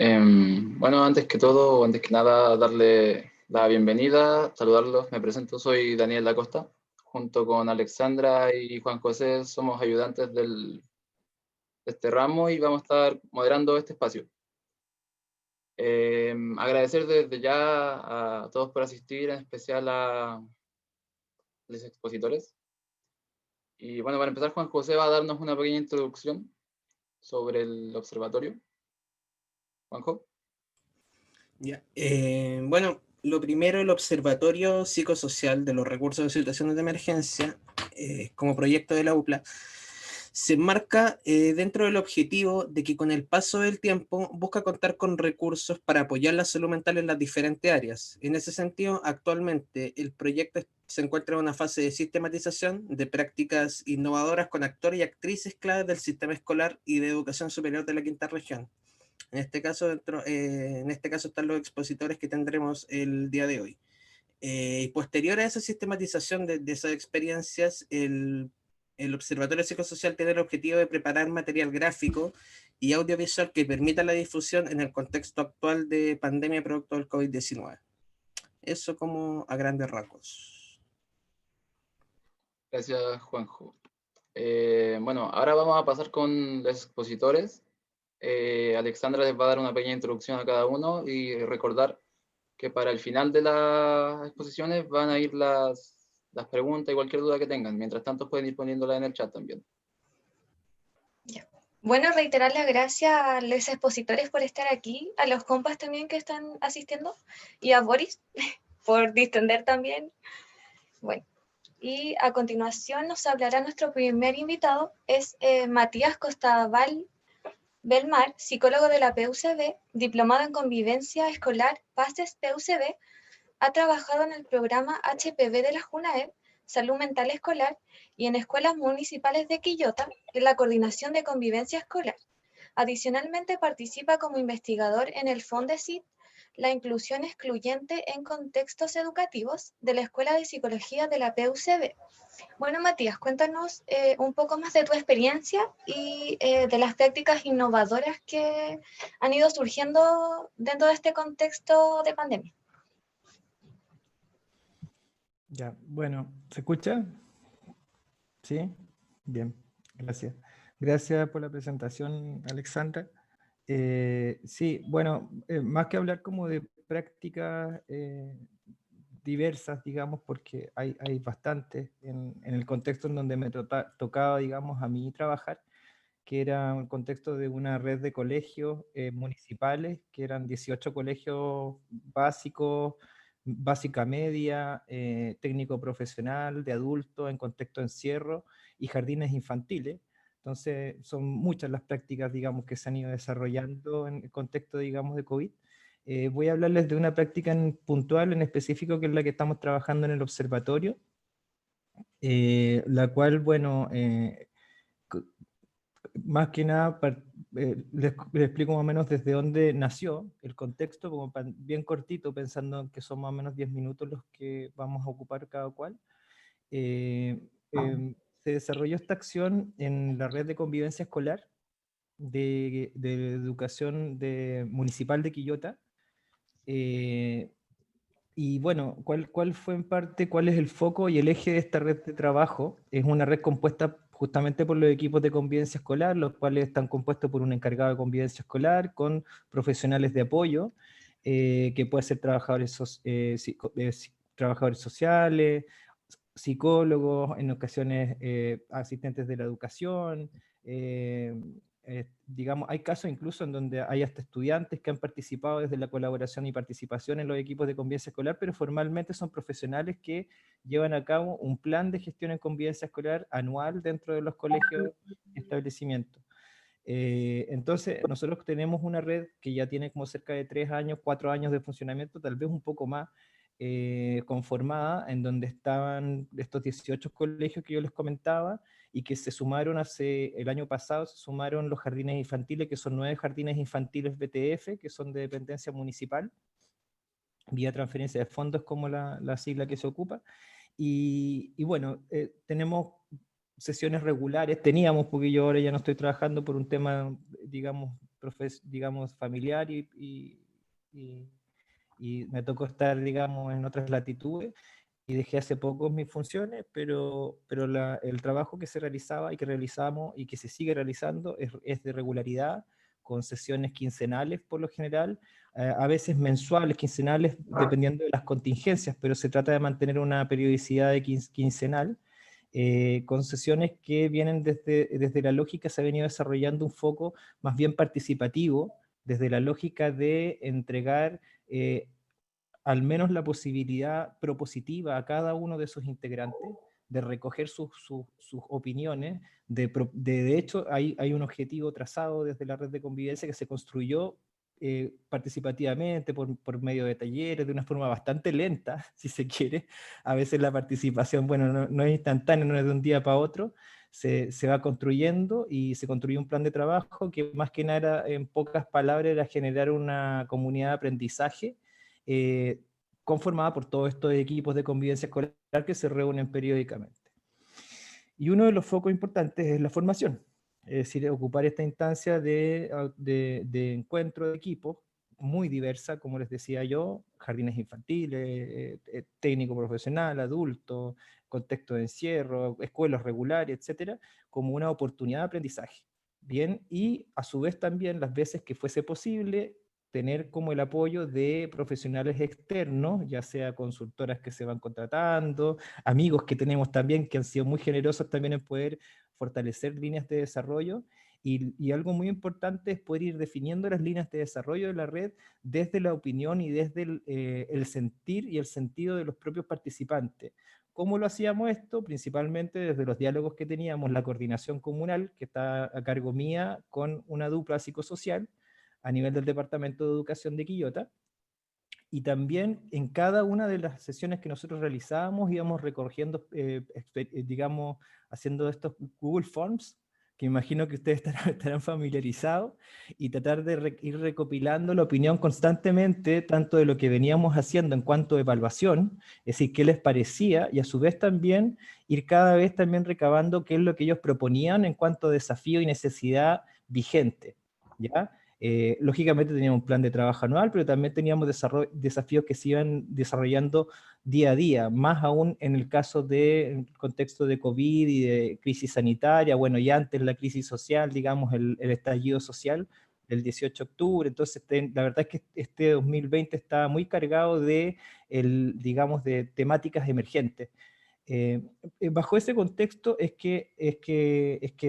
Bueno, antes que todo, antes que nada, darle la bienvenida, saludarlos. Me presento, soy Daniel Lacosta. Junto con Alexandra y Juan José somos ayudantes de este ramo y vamos a estar moderando este espacio. Agradecer desde ya a todos por asistir, en especial a los expositores. Y bueno, para empezar, Juan José va a darnos una pequeña introducción sobre el observatorio. Juanjo. Ya. Bueno, lo primero, el Observatorio Psicosocial de los Recursos de Situaciones de Emergencia, como proyecto de la UPLA, se enmarca dentro del objetivo de que con el paso del tiempo busca contar con recursos para apoyar la salud mental en las diferentes áreas. En ese sentido, actualmente el proyecto se encuentra en una fase de sistematización de prácticas innovadoras con actores y actrices claves del sistema escolar y de educación superior de la Quinta Región. En este caso están los expositores que tendremos el día de hoy. Y posterior a esa sistematización de esas experiencias, el Observatorio Psicosocial tiene el objetivo de preparar material gráfico y audiovisual que permita la difusión en el contexto actual de pandemia producto del COVID-19. Eso como a grandes rasgos. Gracias, Juanjo. Bueno, ahora vamos a pasar con los expositores. Alexandra les va a dar una pequeña introducción a cada uno y recordar que para el final de las exposiciones van a ir las preguntas y cualquier duda que tengan. Mientras tanto pueden ir poniéndola en el chat también. Ya. Bueno, reiterar las gracias a los expositores por estar aquí, a los compas también que están asistiendo y a Boris por distender también. Bueno, y a continuación nos hablará nuestro primer invitado, es Matías Costaval Belmar, psicólogo de la PUCB, diplomado en convivencia escolar, PASES PUCB, ha trabajado en el programa HPV de la JUNAEB, Salud Mental Escolar, y en escuelas municipales de Quillota, en la coordinación de convivencia escolar. Adicionalmente participa como investigador en el Fondesit, la inclusión excluyente en contextos educativos de la Escuela de Psicología de la PUCB. Bueno, Matías, cuéntanos un poco más de tu experiencia y de las prácticas innovadoras que han ido surgiendo dentro de este contexto de pandemia. Ya, bueno, ¿se escucha? ¿Sí? Bien, gracias. Gracias por la presentación, Alexandra. Sí, bueno, más que hablar como de prácticas diversas, digamos, porque hay bastantes en el contexto en donde me tocaba, digamos, a mí trabajar, que era un contexto de una red de colegios municipales, que eran 18 colegios básicos, básica media, técnico profesional, de adultos en contexto de encierro y jardines infantiles. Entonces son muchas las prácticas, digamos, que se han ido desarrollando en el contexto, digamos, de COVID. Voy a hablarles de una práctica puntual, en específico, que es la que estamos trabajando en el observatorio, la cual, bueno, más que nada, les explico más o menos desde dónde nació el contexto, como bien cortito, pensando que son más o menos 10 minutos los que vamos a ocupar cada cual. Se desarrolló esta acción en la red de convivencia escolar de educación municipal de Quillota. Y bueno, ¿cuál fue en parte, cuál es el foco y el eje de esta red de trabajo? Es una red compuesta justamente por los equipos de convivencia escolar, los cuales están compuestos por un encargado de convivencia escolar, con profesionales de apoyo, que pueden ser trabajadores sociales, psicólogos, en ocasiones asistentes de la educación, digamos, hay casos incluso en donde hay hasta estudiantes que han participado desde la colaboración y participación en los equipos de convivencia escolar, pero formalmente son profesionales que llevan a cabo un plan de gestión en convivencia escolar anual dentro de los colegios y establecimientos. Entonces, nosotros tenemos una red que ya tiene como cerca de 3 años, 4 años de funcionamiento, tal vez un poco más, conformada, en donde estaban estos 18 colegios que yo les comentaba, y que se sumaron el año pasado, se sumaron los jardines infantiles, que son 9 jardines infantiles BTF, que son de dependencia municipal, vía transferencia de fondos como la sigla que se ocupa. Y bueno, tenemos sesiones regulares, teníamos, porque yo ahora ya no estoy trabajando por un tema, digamos, digamos, familiar y me tocó estar, digamos, en otras latitudes y dejé hace poco mis funciones, pero el trabajo que se realizaba y que realizamos y que se sigue realizando es de regularidad, con sesiones quincenales por lo general, a veces mensuales, quincenales, dependiendo de las contingencias, pero se trata de mantener una periodicidad de quincenal, con sesiones que vienen desde la lógica, se ha venido desarrollando un foco más bien participativo, desde la lógica de entregar al menos la posibilidad propositiva a cada uno de sus integrantes de recoger sus opiniones. De hecho, hay un objetivo trazado desde la red de convivencia que se construyó participativamente por medio de talleres, de una forma bastante lenta, si se quiere. A veces la participación, bueno, no es instantánea, no es de un día para otro, se va construyendo y se construyó un plan de trabajo que más que nada, en pocas palabras, era generar una comunidad de aprendizaje conformada por todos estos equipos de convivencia escolar que se reúnen periódicamente. Y uno de los focos importantes es la formación, es decir, ocupar esta instancia de encuentro de equipos muy diversa, como les decía yo, jardines infantiles, técnico profesional, adulto, contexto de encierro, escuelas regulares, etcétera, como una oportunidad de aprendizaje. Bien, y a su vez también las veces que fuese posible, tener como el apoyo de profesionales externos, ya sea consultoras que se van contratando, amigos que tenemos también que han sido muy generosos también en poder fortalecer líneas de desarrollo, y algo muy importante es poder ir definiendo las líneas de desarrollo de la red desde la opinión y desde el sentir y el sentido de los propios participantes. ¿Cómo lo hacíamos esto? Principalmente desde los diálogos que teníamos, la coordinación comunal, que está a cargo mía, con una dupla psicosocial, a nivel del Departamento de Educación de Quillota, y también en cada una de las sesiones que nosotros realizábamos íbamos recogiendo, digamos, haciendo estos Google Forms, que imagino que ustedes estarán familiarizados, y tratar de ir recopilando la opinión constantemente, tanto de lo que veníamos haciendo en cuanto a evaluación, es decir, qué les parecía, y a su vez también ir cada vez también recabando qué es lo que ellos proponían en cuanto a desafío y necesidad vigente, ¿ya? Lógicamente teníamos un plan de trabajo anual, pero también teníamos desafíos que se iban desarrollando día a día, más aún en el caso del contexto de COVID y de crisis sanitaria, bueno, y antes la crisis social, digamos, el estallido social del 18 de octubre, entonces la verdad es que este 2020 está muy cargado de, digamos, de temáticas emergentes. Bajo ese contexto es que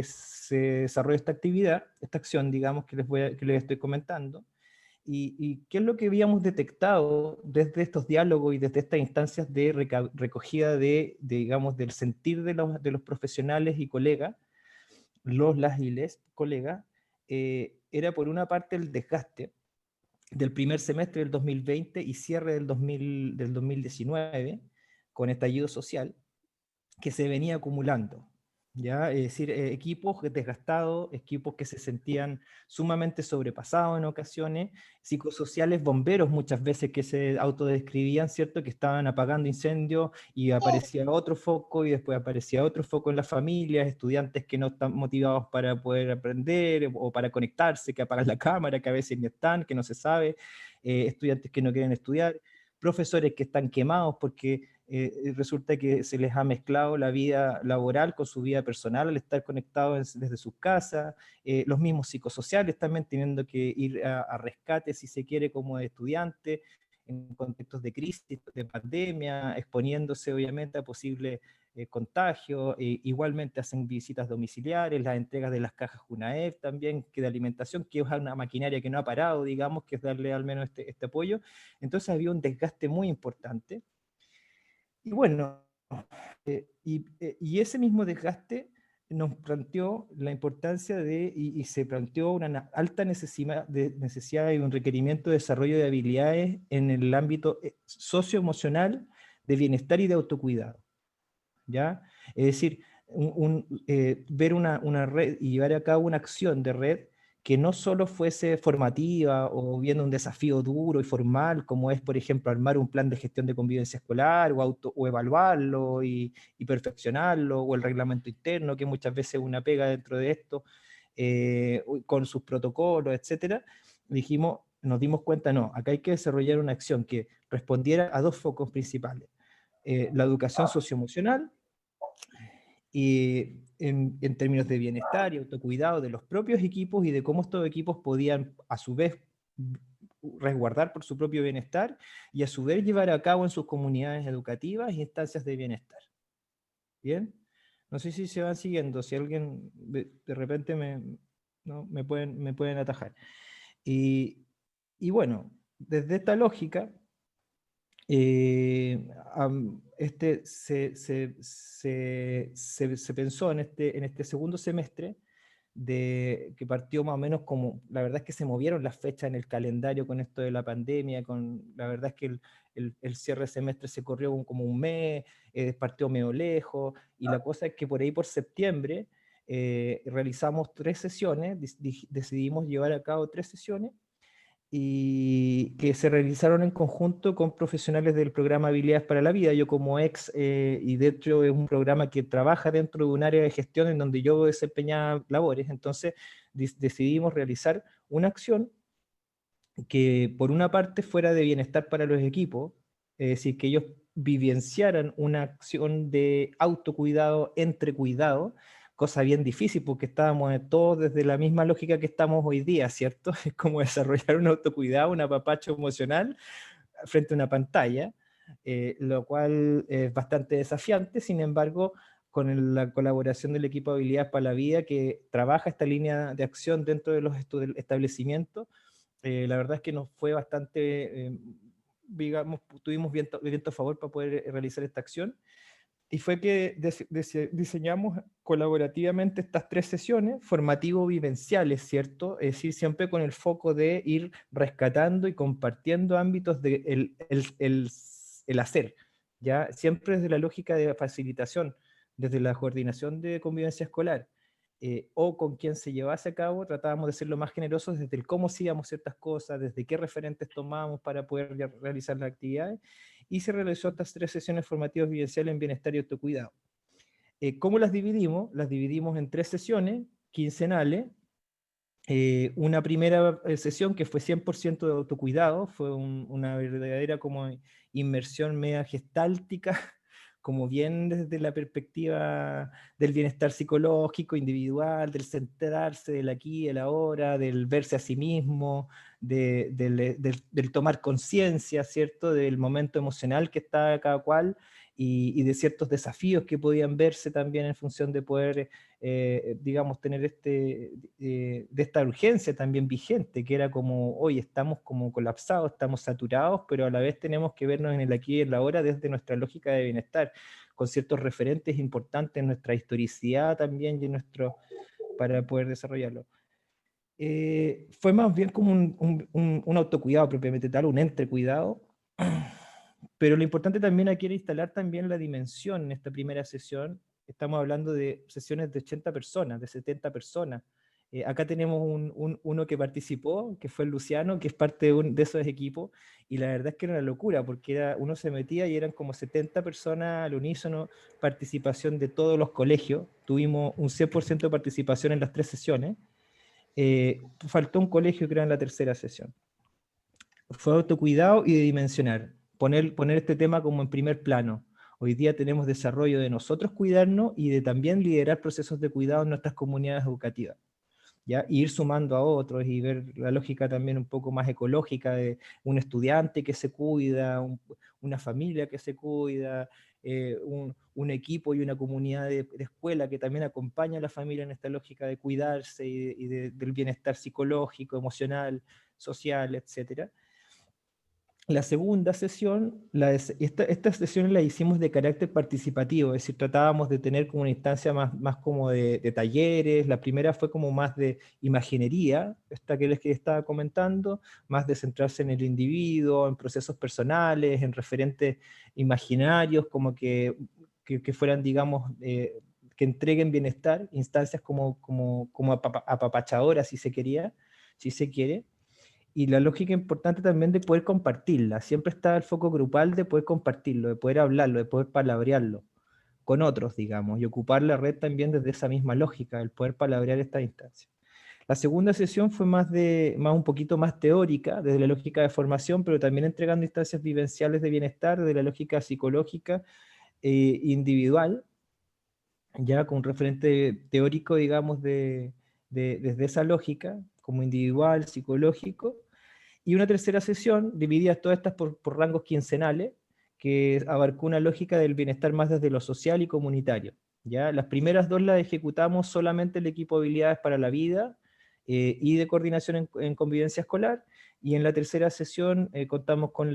se desarrolla esta actividad, esta acción, digamos, que les estoy comentando, y qué es lo que habíamos detectado desde estos diálogos y desde estas instancias de recogida digamos, del sentir de los profesionales y colegas, las y les colegas, era por una parte el desgaste del primer semestre del 2020 y cierre del 2019, con estallido social, que se venía acumulando, ¿ya? Es decir, equipos desgastados, equipos que se sentían sumamente sobrepasados en ocasiones, psicosociales, bomberos muchas veces que se autodescribían, ¿cierto? Que estaban apagando incendios y aparecía otro foco y después aparecía otro foco en las familias, estudiantes que no están motivados para poder aprender o para conectarse, que apagan la cámara, que a veces ni están, que no se sabe, estudiantes que no quieren estudiar, profesores que están quemados porque resulta que se les ha mezclado la vida laboral con su vida personal al estar conectados desde sus casas, los mismos psicosociales también teniendo que ir a rescate, si se quiere, como estudiante, en contextos de crisis, de pandemia, exponiéndose obviamente a posibles contagios, igualmente hacen visitas domiciliares, las entregas de las cajas UNAEP también, que de alimentación, que es una maquinaria que no ha parado, digamos, que es darle al menos este apoyo. Entonces había un desgaste muy importante. Y bueno, y ese mismo desgaste nos planteó la importancia y se planteó una alta necesidad y un requerimiento de desarrollo de habilidades en el ámbito socioemocional, de bienestar y de autocuidado, ¿ya? Es decir, ver una red y llevar a cabo una acción de red que no solo fuese formativa o viendo un desafío duro y formal, como es, por ejemplo, armar un plan de gestión de convivencia escolar o evaluarlo y perfeccionarlo, o el reglamento interno, que muchas veces una pega dentro de esto, con sus protocolos, etcétera, nos dimos cuenta, no, acá hay que desarrollar una acción que respondiera a dos focos principales. La educación socioemocional, y en términos de bienestar y autocuidado de los propios equipos y de cómo estos equipos podían a su vez resguardar por su propio bienestar y a su vez llevar a cabo en sus comunidades educativas e instancias de bienestar. ¿Bien? No sé si se van siguiendo, si alguien de repente me pueden atajar. Y bueno, desde esta lógica, se pensó en este segundo semestre, que partió más o menos como, la verdad es que se movieron las fechas en el calendario con esto de la pandemia, la verdad es que el cierre de semestre se corrió como un mes, partió medio lejos, y la cosa es que por ahí por septiembre realizamos 3 sesiones, decidimos llevar a cabo 3 sesiones, y que se realizaron en conjunto con profesionales del programa Habilidades para la Vida. Yo como y de hecho es un programa que trabaja dentro de un área de gestión en donde yo desempeñaba labores, entonces decidimos realizar una acción que por una parte fuera de bienestar para los equipos, es decir, que ellos vivenciaran una acción de autocuidado entre cuidado, cosa bien difícil porque estábamos todos desde la misma lógica que estamos hoy día, ¿cierto? Es como desarrollar un autocuidado, un apapacho emocional frente a una pantalla, lo cual es bastante desafiante. Sin embargo, con la colaboración del equipo de Habilidades para la Vida, que trabaja esta línea de acción dentro de los establecimientos, la verdad es que nos fue bastante, digamos, tuvimos viento a favor para poder realizar esta acción. Y fue que diseñamos colaborativamente estas 3 sesiones, formativo-vivenciales, ¿cierto? Es decir, siempre con el foco de ir rescatando y compartiendo ámbitos de el hacer, ¿ya? Siempre desde la lógica de facilitación, desde la coordinación de convivencia escolar, o con quien se llevase a cabo, tratábamos de ser lo más generosos desde el cómo hacíamos ciertas cosas, desde qué referentes tomábamos para poder realizar las actividades, y se realizó estas 3 sesiones formativas vivenciales en bienestar y autocuidado. ¿Cómo las dividimos? Las dividimos en 3 sesiones quincenales. Una primera sesión que fue 100% de autocuidado, fue una verdadera como inmersión media gestáltica, como bien desde la perspectiva del bienestar psicológico, individual, del centrarse, del aquí, del ahora, del verse a sí mismo, del tomar conciencia, ¿cierto?, del momento emocional que está cada cual, y de ciertos desafíos que podían verse también en función de poder, digamos, tener de esta urgencia también vigente, que era como, hoy estamos como colapsados, estamos saturados, pero a la vez tenemos que vernos en el aquí y en la ahora desde nuestra lógica de bienestar, con ciertos referentes importantes en nuestra historicidad también y para poder desarrollarlo. Fue más bien como un autocuidado propiamente tal, un entrecuidado, pero lo importante también aquí era instalar también la dimensión en esta primera sesión. Estamos hablando de sesiones de 80 personas, de 70 personas. Acá tenemos uno que participó, que fue el Luciano, que es parte de esos equipos, y la verdad es que era una locura, porque uno se metía y eran como 70 personas al unísono, participación de todos los colegios. Tuvimos un 100% de participación en las 3 sesiones. Faltó un colegio que era en la tercera sesión. Fue autocuidado y de dimensionar, poner este tema como en primer plano. Hoy día tenemos desarrollo de nosotros cuidarnos y de también liderar procesos de cuidado en nuestras comunidades educativas, ¿ya? Y ir sumando a otros y ver la lógica también un poco más ecológica de un estudiante que se cuida, una familia que se cuida, un equipo y una comunidad de escuela que también acompaña a la familia en esta lógica de cuidarse y del bienestar psicológico, emocional, social, etcétera. La segunda sesión, estas sesiones las hicimos de carácter participativo, es decir, tratábamos de tener como una instancia más como de talleres. La primera fue como más de imaginería, esta que les estaba comentando, más de centrarse en el individuo, en procesos personales, en referentes imaginarios, como que fueran, digamos, que entreguen bienestar, instancias como apapachadoras, si se quiere. Y la lógica importante también de poder compartirla. Siempre está el foco grupal de poder compartirlo, de poder hablarlo, de poder palabrearlo con otros, digamos, y ocupar la red también desde esa misma lógica, el poder palabrear esta instancia. La segunda sesión fue más un poquito más teórica, desde la lógica de formación, pero también entregando instancias vivenciales de bienestar, desde la lógica psicológica individual, ya con un referente teórico, digamos, desde esa lógica, como individual, psicológico, y una tercera sesión, divididas todas estas por rangos quincenales, que abarcó una lógica del bienestar más desde lo social y comunitario. ¿Ya? Las primeras dos las ejecutamos solamente el equipo de habilidades para la vida y de coordinación en convivencia escolar, y en la tercera sesión contamos con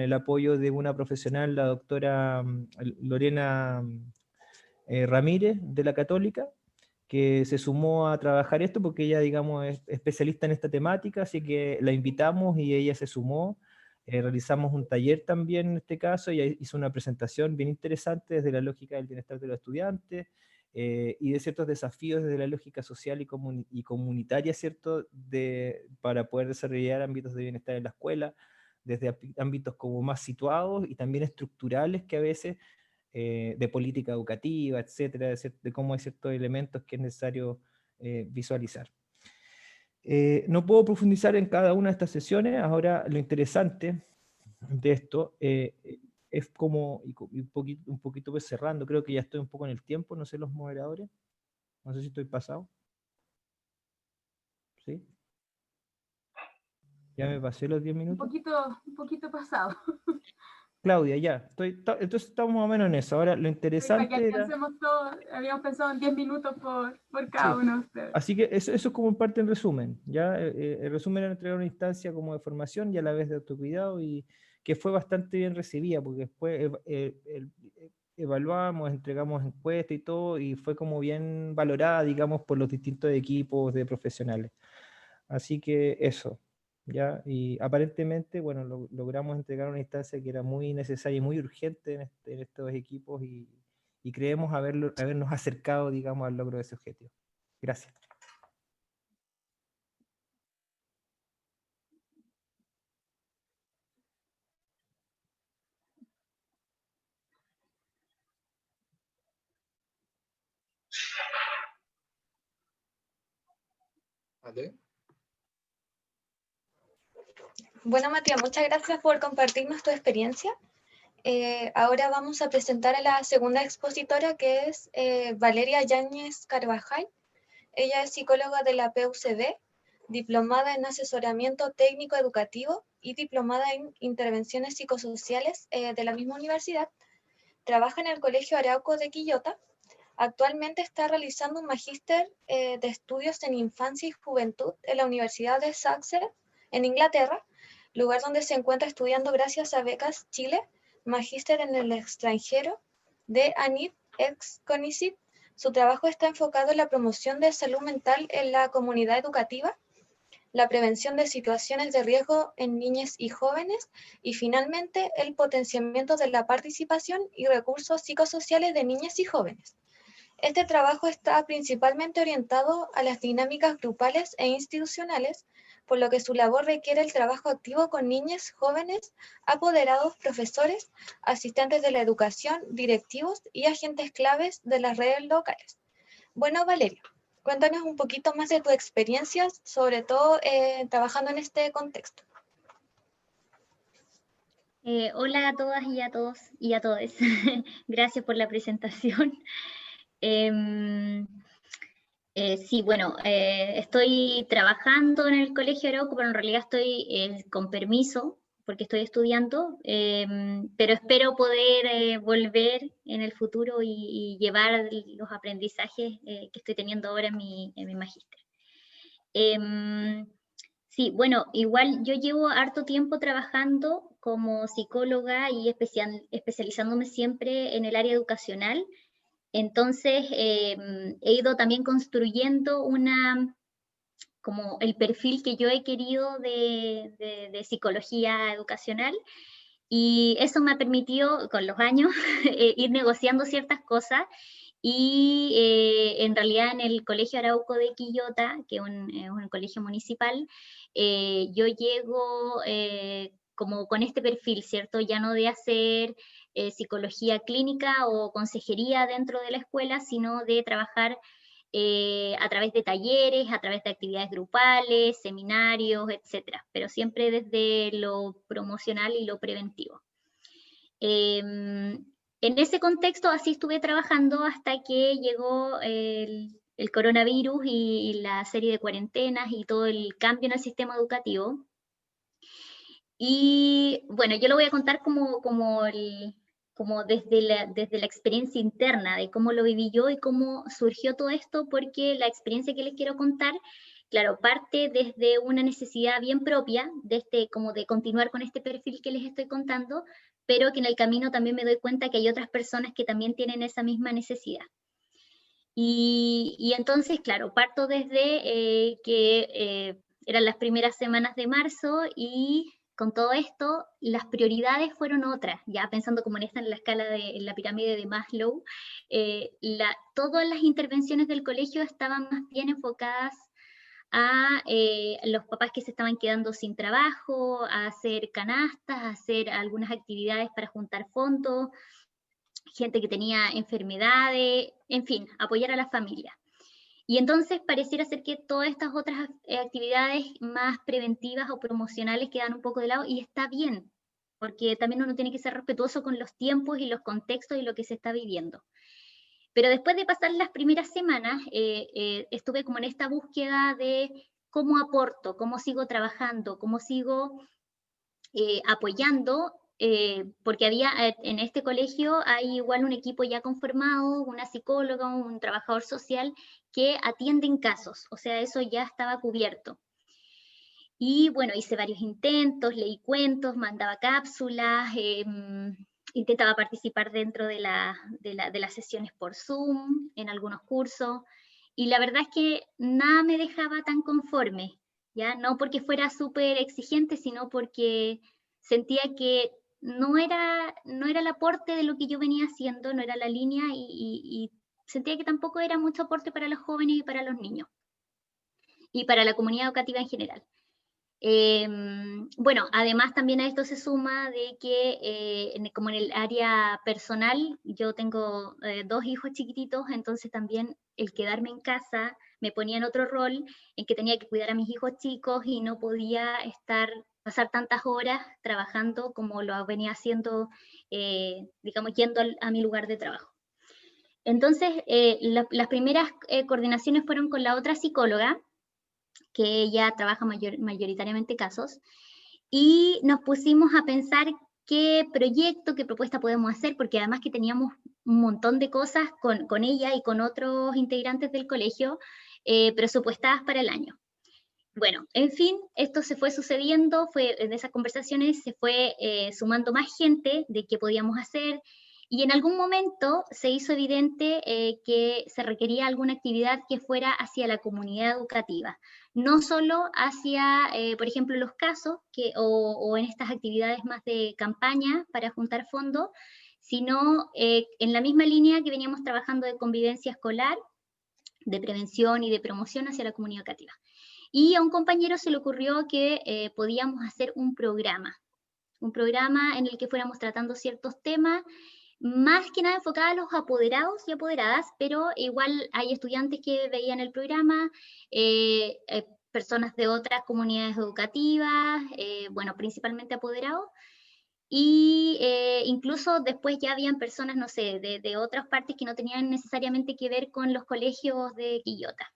el apoyo de una profesional, la doctora Lorena Ramírez, de la Católica, que se sumó a trabajar esto porque ella, digamos, es especialista en esta temática, así que la invitamos y ella se sumó. Realizamos un taller también en este caso, ella hizo una presentación bien interesante desde la lógica del bienestar de los estudiantes y de ciertos desafíos desde la lógica social y comunitaria, ¿cierto? Para poder desarrollar ámbitos de bienestar en la escuela, desde ámbitos como más situados y también estructurales que a veces de política educativa, etcétera, de cómo hay ciertos elementos que es necesario visualizar. No puedo profundizar en cada una de estas sesiones. Ahora lo interesante de esto es como, y un poquito pues cerrando, creo que ya estoy un poco en el tiempo, no sé los moderadores, no sé si estoy pasado. ¿Sí? Ya me pasé los 10 minutos. Un poquito pasado. Claudia, ya, entonces estamos más o menos en eso. Ahora lo interesante Para que era... alcancemos todo, habíamos pensado en 10 minutos por cada Sí. uno de ustedes. Así que eso es como en parte en resumen, ¿ya? El resumen era entregar una instancia como de formación y a la vez de autocuidado, y que fue bastante bien recibida, porque después evaluamos, entregamos encuestas y todo, y fue como bien valorada, digamos, por los distintos equipos de profesionales. Así que eso, ¿ya? Y aparentemente, bueno, logramos entregar una instancia que era muy necesaria y muy urgente en estos equipos, y creemos habernos acercado, digamos, al logro de ese objetivo. Gracias. ¿Vale? Bueno, Matías, muchas gracias por compartirnos tu experiencia. Ahora vamos a presentar a la segunda expositora, que es Valeria Yáñez Carvajal. Ella es psicóloga de la PUCD, diplomada en asesoramiento técnico educativo y diplomada en intervenciones psicosociales de la misma universidad. Trabaja en el Colegio Arauco de Quillota. Actualmente está realizando un magíster de estudios en infancia y juventud en la Universidad de Sussex, en Inglaterra, lugar donde se encuentra estudiando gracias a Becas Chile, magíster en el extranjero de ANID ex CONICYT. Su trabajo está enfocado en la promoción de salud mental en la comunidad educativa, la prevención de situaciones de riesgo en niñas y jóvenes, y finalmente el potenciamiento de la participación y recursos psicosociales de niñas y jóvenes. Este trabajo está principalmente orientado a las dinámicas grupales e institucionales, por lo que su labor requiere el trabajo activo con niñas, jóvenes, apoderados, profesores, asistentes de la educación, directivos y agentes claves de las redes locales. Bueno, Valeria, cuéntanos un poquito más de tu experiencia, sobre todo trabajando en este contexto. Hola a todas y a todos y a todes. Gracias por la presentación. Sí, bueno, estoy trabajando en el Colegio Arauco, pero en realidad estoy con permiso porque estoy estudiando, pero espero poder volver en el futuro y llevar los aprendizajes que estoy teniendo ahora en mi magíster. Sí, bueno, igual yo llevo harto tiempo trabajando como psicóloga y especializándome siempre en el área educacional. Entonces, he ido también construyendo como el perfil que yo he querido de psicología educacional, y eso me ha permitido con los años ir negociando ciertas cosas, y en realidad en el Colegio Arauco de Quillota, que es un colegio municipal, yo llego como con este perfil, ¿cierto? Ya no de hacer psicología clínica o consejería dentro de la escuela, sino de trabajar a través de talleres, a través de actividades grupales, seminarios, etcétera, pero siempre desde lo promocional y lo preventivo. En ese contexto así estuve trabajando hasta que llegó el coronavirus y la serie de cuarentenas y todo el cambio en el sistema educativo. Y bueno, yo lo voy a contar como desde la experiencia interna, de cómo lo viví yo y cómo surgió todo esto, porque la experiencia que les quiero contar, claro, parte desde una necesidad bien propia, como de continuar con este perfil que les estoy contando, pero que en el camino también me doy cuenta que hay otras personas que también tienen esa misma necesidad. Y entonces, claro, parto desde que eran las primeras semanas de marzo y con todo esto, las prioridades fueron otras, ya pensando como en la escala en la pirámide de Maslow, todas las intervenciones del colegio estaban más bien enfocadas a los papás que se estaban quedando sin trabajo, a hacer canastas, a hacer algunas actividades para juntar fondos, gente que tenía enfermedades, en fin, apoyar a la familia. Y entonces pareciera ser que todas estas otras actividades más preventivas o promocionales quedan un poco de lado, y está bien, porque también uno tiene que ser respetuoso con los tiempos y los contextos y lo que se está viviendo. Pero después de pasar las primeras semanas, estuve como en esta búsqueda de cómo aporto, cómo sigo trabajando, cómo sigo apoyando, porque había en este colegio hay igual un equipo ya conformado, una psicóloga, un trabajador social que atienden casos, o sea, eso ya estaba cubierto. Y bueno, hice varios intentos, leí cuentos, mandaba cápsulas, intentaba participar dentro de las sesiones por Zoom, en algunos cursos, y la verdad es que nada me dejaba tan conforme, ¿ya? No porque fuera súper exigente, sino porque sentía que no era el aporte de lo que yo venía haciendo, no era la línea, y sentía que tampoco era mucho aporte para los jóvenes y para los niños, y para la comunidad educativa en general. Bueno, además también a esto se suma de que como en el área personal, yo tengo 2 hijos chiquititos, entonces también el quedarme en casa me ponía en otro rol en que tenía que cuidar a mis hijos chicos y no podía pasar tantas horas trabajando como lo venía haciendo, digamos, yendo a mi lugar de trabajo. Entonces, las primeras coordinaciones fueron con la otra psicóloga, que ella trabaja mayoritariamente casos, y nos pusimos a pensar qué proyecto, qué propuesta podemos hacer, porque además que teníamos un montón de cosas con ella y con otros integrantes del colegio presupuestadas para el año. Bueno, en fin, esto se fue sucediendo, en esas conversaciones se fue sumando más gente de qué podíamos hacer, y en algún momento se hizo evidente que se requería alguna actividad que fuera hacia la comunidad educativa, no solo hacia, por ejemplo, los casos o en estas actividades más de campaña para juntar fondos, sino en la misma línea que veníamos trabajando de convivencia escolar, de prevención y de promoción hacia la comunidad educativa. Y a un compañero se le ocurrió que podíamos hacer un programa en el que fuéramos tratando ciertos temas, más que nada enfocada a los apoderados y apoderadas, pero igual hay estudiantes que veían el programa, personas de otras comunidades educativas, bueno, principalmente apoderados, y incluso después ya habían personas, no sé, de otras partes que no tenían necesariamente que ver con los colegios de Quillota.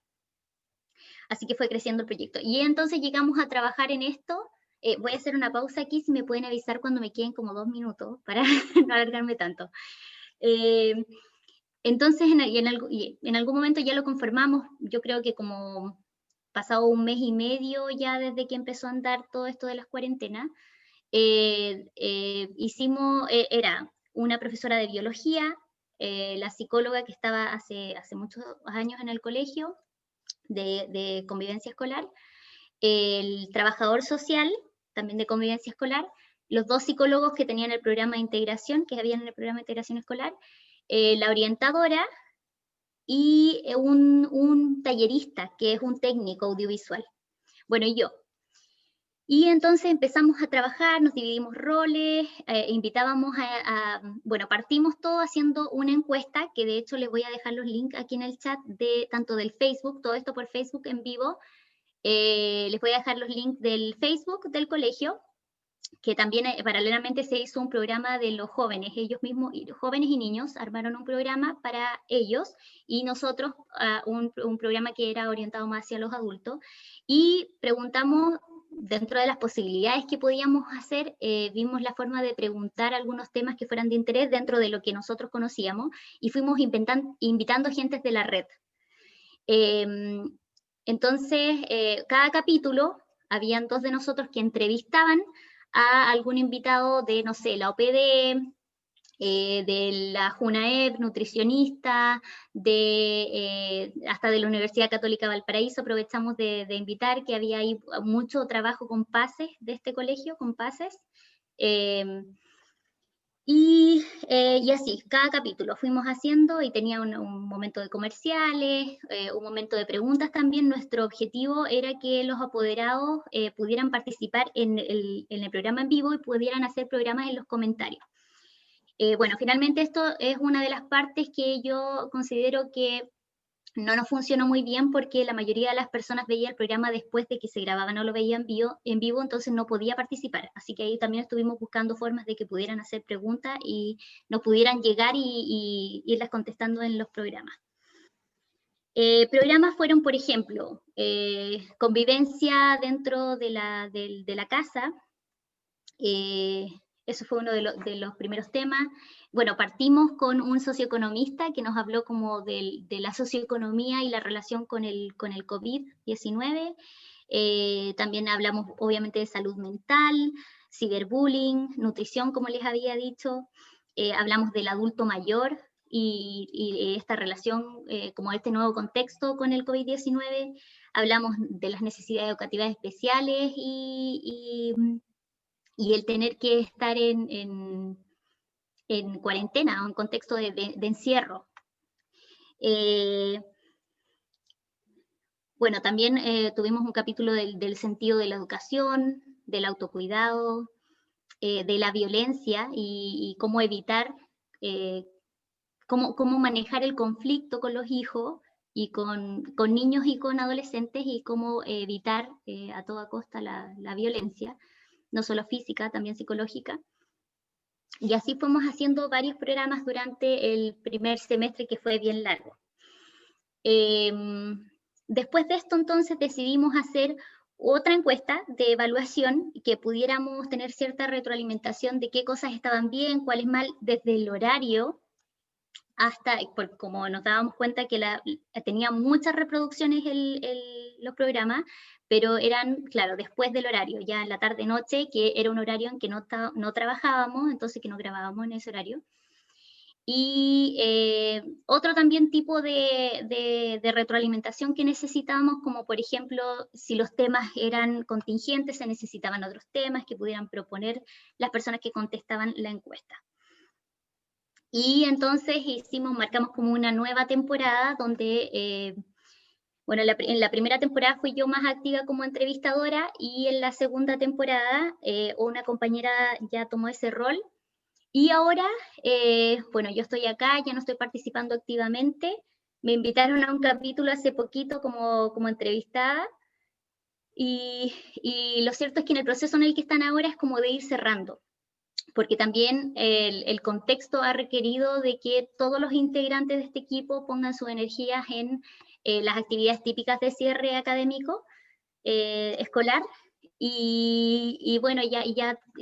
Así que fue creciendo el proyecto. Y entonces llegamos a trabajar en esto. Voy a hacer una pausa aquí, si me pueden avisar cuando me queden como 2 minutos, para no alargarme tanto. Entonces, en algún momento ya lo conformamos, yo creo que como pasado 1 mes y medio ya desde que empezó a andar todo esto de las cuarentenas, era una profesora de biología, la psicóloga que estaba hace muchos años en el colegio de convivencia escolar, el trabajador social, también de convivencia escolar, los 2 psicólogos que tenían el programa de integración, que habían en el programa de integración escolar, la orientadora y un tallerista, que es un técnico audiovisual. Bueno, y yo. Y entonces empezamos a trabajar, nos dividimos roles, invitábamos bueno, partimos todo haciendo una encuesta, que de hecho les voy a dejar los links aquí en el chat, tanto del Facebook, todo esto por Facebook en vivo. Les voy a dejar los links del Facebook del colegio, que también paralelamente se hizo un programa de los jóvenes, ellos mismos, jóvenes y niños, armaron un programa para ellos, y nosotros un programa que era orientado más hacia los adultos, y preguntamos, dentro de las posibilidades que podíamos hacer, vimos la forma de preguntar algunos temas que fueran de interés dentro de lo que nosotros conocíamos, y fuimos invitando gentes de la red. Entonces, cada capítulo, habían 2 de nosotros que entrevistaban a algún invitado de, no sé, la OPD, de la JUNAEP, nutricionista, hasta de la Universidad Católica Valparaíso. Aprovechamos de invitar, que había ahí mucho trabajo con PACES de este colegio, con PACES. Y así, cada capítulo fuimos haciendo, y tenía un momento de comerciales, un momento de preguntas también. Nuestro objetivo era que los apoderados pudieran participar en el programa en vivo y pudieran hacer programas en los comentarios. Bueno, finalmente esto es una de las partes que yo considero que no nos funcionó muy bien, porque la mayoría de las personas veía el programa después de que se grababa, no lo veía en vivo, entonces no podía participar. Así que ahí también estuvimos buscando formas de que pudieran hacer preguntas y nos pudieran llegar y irlas contestando en los programas. Programas fueron, por ejemplo, convivencia dentro de la casa. Eso fue uno de los primeros temas. Bueno, partimos con un socioeconomista que nos habló como de la socioeconomía y la relación con el COVID-19. También hablamos obviamente de salud mental, ciberbullying, nutrición, como les había dicho. Hablamos del adulto mayor y esta relación, como este nuevo contexto con el COVID-19. Hablamos de las necesidades educativas especiales y el tener que estar en cuarentena, o en contexto de encierro. Bueno, también tuvimos un capítulo del sentido de la educación, del autocuidado, de la violencia y cómo evitar, cómo manejar el conflicto con los hijos y con niños y con adolescentes, y cómo evitar a toda costa la violencia, no solo física, también psicológica. Y así fuimos haciendo varios programas durante el primer semestre, que fue bien largo. Después de esto, entonces, decidimos hacer otra encuesta de evaluación, que pudiéramos tener cierta retroalimentación de qué cosas estaban bien, cuáles mal, desde el horario hasta, como nos dábamos cuenta que tenía muchas reproducciones los programas, pero eran, claro, después del horario, ya en la tarde-noche, que era un horario en que no trabajábamos, entonces que no grabábamos en ese horario. Y otro también tipo de retroalimentación que necesitábamos, como por ejemplo, si los temas eran contingentes, se necesitaban otros temas que pudieran proponer las personas que contestaban la encuesta. Y entonces marcamos como una nueva temporada donde, bueno, en la primera temporada fui yo más activa como entrevistadora, y en la segunda temporada una compañera ya tomó ese rol. Y ahora, bueno, yo estoy acá, ya no estoy participando activamente. Me invitaron a un capítulo hace poquito como entrevistada, y lo cierto es que en el proceso en el que están ahora es como de ir cerrando, porque también el contexto ha requerido de que todos los integrantes de este equipo pongan sus energías en las actividades típicas de cierre académico escolar, y bueno, ya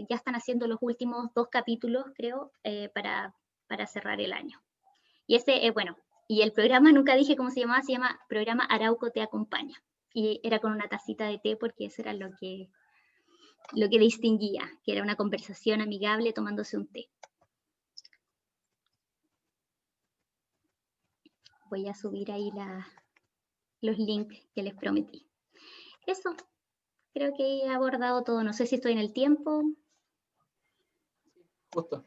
están haciendo los últimos 2 capítulos, creo, para cerrar el año. Y bueno, y el programa, nunca dije cómo se llama Programa Arauco Te Acompaña, y era con una tacita de té, porque eso era lo que distinguía, que era una conversación amigable tomándose un té. Voy a subir ahí los links que les prometí. Eso, creo que he abordado todo. No sé si estoy en el tiempo. Justo.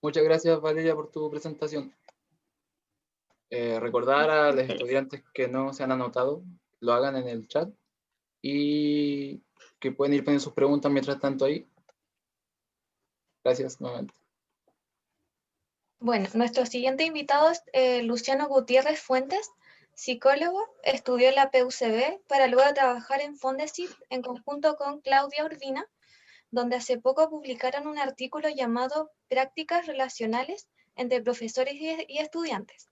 Muchas gracias, Valeria, por tu presentación. Recordar a los estudiantes que no se han anotado, lo hagan en el chat. Y que pueden ir poniendo sus preguntas mientras tanto ahí. Gracias nuevamente. Bueno, nuestro siguiente invitado es Luciano Gutiérrez Fuentes, psicólogo, estudió en la PUCB para luego trabajar en Fondesit en conjunto con Claudia Urbina, donde hace poco publicaron un artículo llamado Prácticas relacionales entre profesores y estudiantes.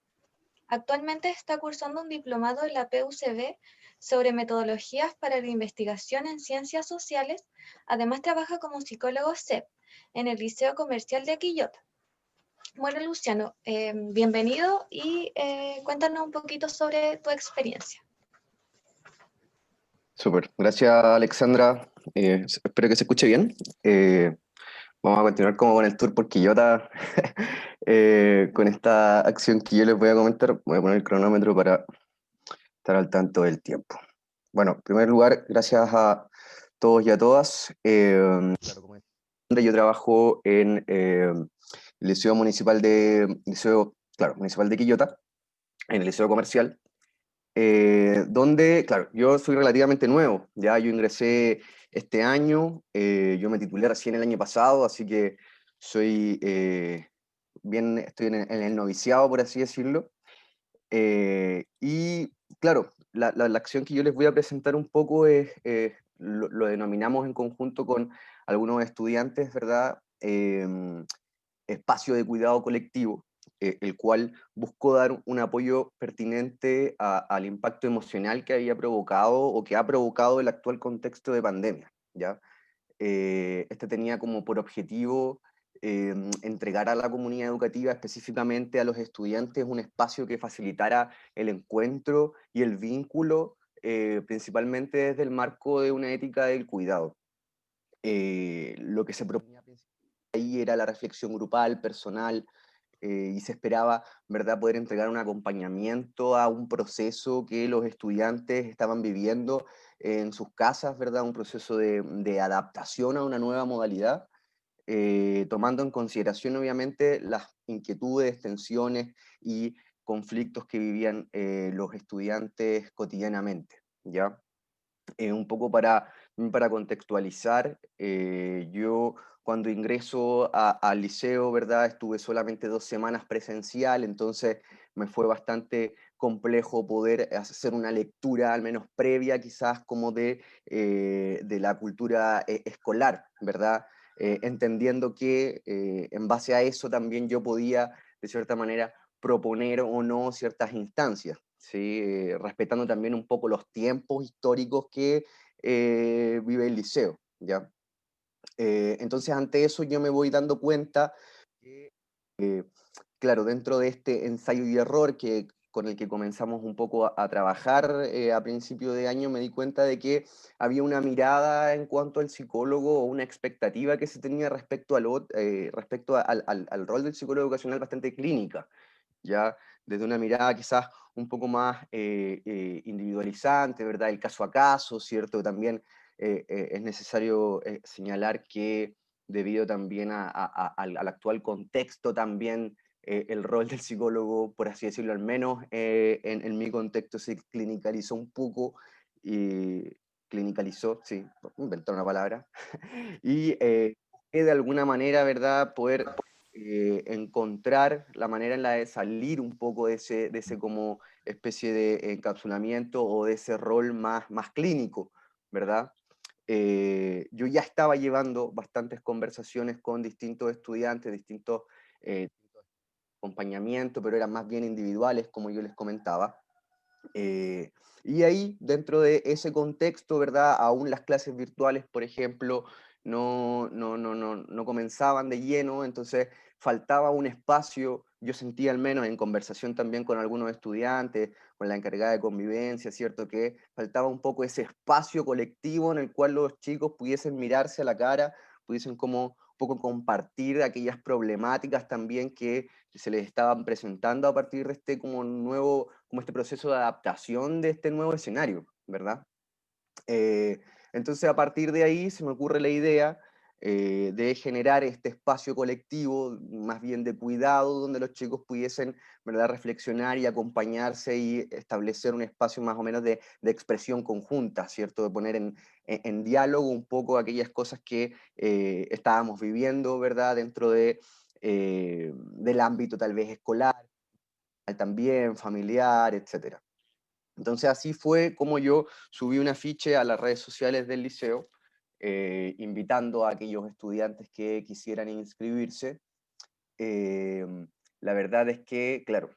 Actualmente está cursando un diplomado en la PUCB sobre metodologías para la investigación en ciencias sociales. Además trabaja como psicólogo CEP en el Liceo Comercial de Quillota. Bueno, Luciano, bienvenido y cuéntanos un poquito sobre tu experiencia. Súper, gracias Alexandra. Espero que se escuche bien. Vamos a continuar como con el tour por Quillota, con esta acción que yo les voy a comentar. Voy a poner el cronómetro para estar al tanto del tiempo. Bueno, en primer lugar, gracias a todos y a todas. Claro, como yo trabajo en el Liceo Municipal Municipal de Quillota, en el Liceo Comercial. Donde, claro, yo soy relativamente nuevo, ya yo ingresé este año, yo me titulé recién el año pasado, así que soy estoy en el noviciado, por así decirlo. Y claro, la acción que yo les voy a presentar un poco es, lo denominamos en conjunto con algunos estudiantes, ¿verdad? Espacio de cuidado colectivo, el cual buscó dar un apoyo pertinente al impacto emocional que había provocado o que ha provocado el actual contexto de pandemia, ¿ya? Este tenía como por objetivo entregar a la comunidad educativa, específicamente a los estudiantes, un espacio que facilitara el encuentro y el vínculo, principalmente desde el marco de una ética del cuidado. Lo que se proponía ahí era la reflexión grupal, personal, y se esperaba, ¿verdad?, poder entregar un acompañamiento a un proceso que los estudiantes estaban viviendo en sus casas, ¿verdad?, un proceso de adaptación a una nueva modalidad, tomando en consideración, obviamente, las inquietudes, tensiones y conflictos que vivían los estudiantes cotidianamente, ¿ya? Un poco para contextualizar, yo cuando ingreso al liceo, ¿verdad? Estuve solamente 2 semanas presencial, entonces me fue bastante complejo poder hacer una lectura, al menos previa quizás, como de la cultura escolar, ¿verdad? Entendiendo que en base a eso también yo podía, de cierta manera, proponer o no ciertas instancias, ¿sí? Respetando también un poco los tiempos históricos que vive el liceo, ¿ya? Entonces, ante eso yo me voy dando cuenta que, claro, dentro de este ensayo y error con el que comenzamos un poco a trabajar a principio de año, me di cuenta de que había una mirada en cuanto al psicólogo o una expectativa que se tenía respecto al rol del psicólogo educacional bastante clínica, ya desde una mirada quizás un poco más individualizante, ¿verdad? El caso a caso, ¿cierto? También es necesario señalar que debido también al actual contexto, también el rol del psicólogo, por así decirlo, al menos en mi contexto se clinicalizó un poco, y clinicalizó, sí, inventar una palabra, y que de alguna manera, ¿verdad?, poder encontrar la manera en la de salir un poco de ese como especie de encapsulamiento o de ese rol más clínico, ¿verdad? Yo ya estaba llevando bastantes conversaciones con distintos estudiantes, distintos acompañamientos, pero eran más bien individuales, como yo les comentaba. Y ahí, dentro de ese contexto, ¿verdad? Aún las clases virtuales, por ejemplo, no comenzaban de lleno, entonces faltaba un espacio, yo sentía al menos en conversación también con algunos estudiantes, con la encargada de convivencia, ¿cierto? Que faltaba un poco ese espacio colectivo en el cual los chicos pudiesen mirarse a la cara, pudiesen como un poco compartir aquellas problemáticas también que se les estaban presentando a partir de este como este proceso de adaptación de este nuevo escenario, ¿verdad? Entonces a partir de ahí se me ocurre la idea de generar este espacio colectivo, más bien de cuidado, donde los chicos pudiesen, ¿verdad?, reflexionar y acompañarse y establecer un espacio más o menos de expresión conjunta, ¿cierto? De poner en diálogo un poco aquellas cosas que estábamos viviendo, ¿verdad?, dentro del ámbito tal vez escolar, también familiar, etc. Entonces así fue como yo subí un afiche a las redes sociales del liceo, invitando a aquellos estudiantes que quisieran inscribirse. La verdad es que, claro,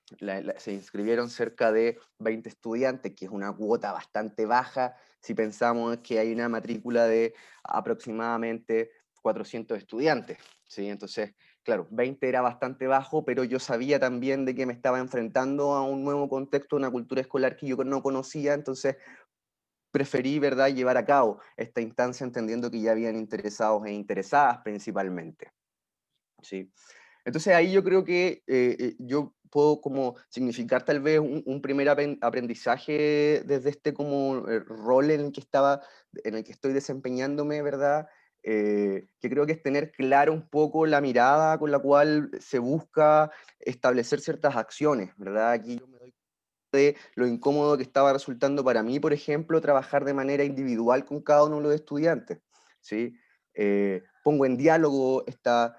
se inscribieron cerca de 20 estudiantes, que es una cuota bastante baja si pensamos que hay una matrícula de aproximadamente 400 estudiantes, ¿sí? Entonces, claro, 20 era bastante bajo, pero yo sabía también de que me estaba enfrentando a un nuevo contexto, una cultura escolar que yo no conocía, entonces preferí, ¿verdad?, llevar a cabo esta instancia entendiendo que ya habían interesados e interesadas principalmente, ¿sí? Entonces ahí yo creo que yo puedo como significar tal vez un primer aprendizaje desde este como rol en el que estoy desempeñándome, ¿verdad? Que creo que es tener claro un poco la mirada con la cual se busca establecer ciertas acciones, ¿verdad? Aquí yo me doy de lo incómodo que estaba resultando para mí, por ejemplo, trabajar de manera individual con cada uno de los estudiantes, ¿sí? Pongo en diálogo esta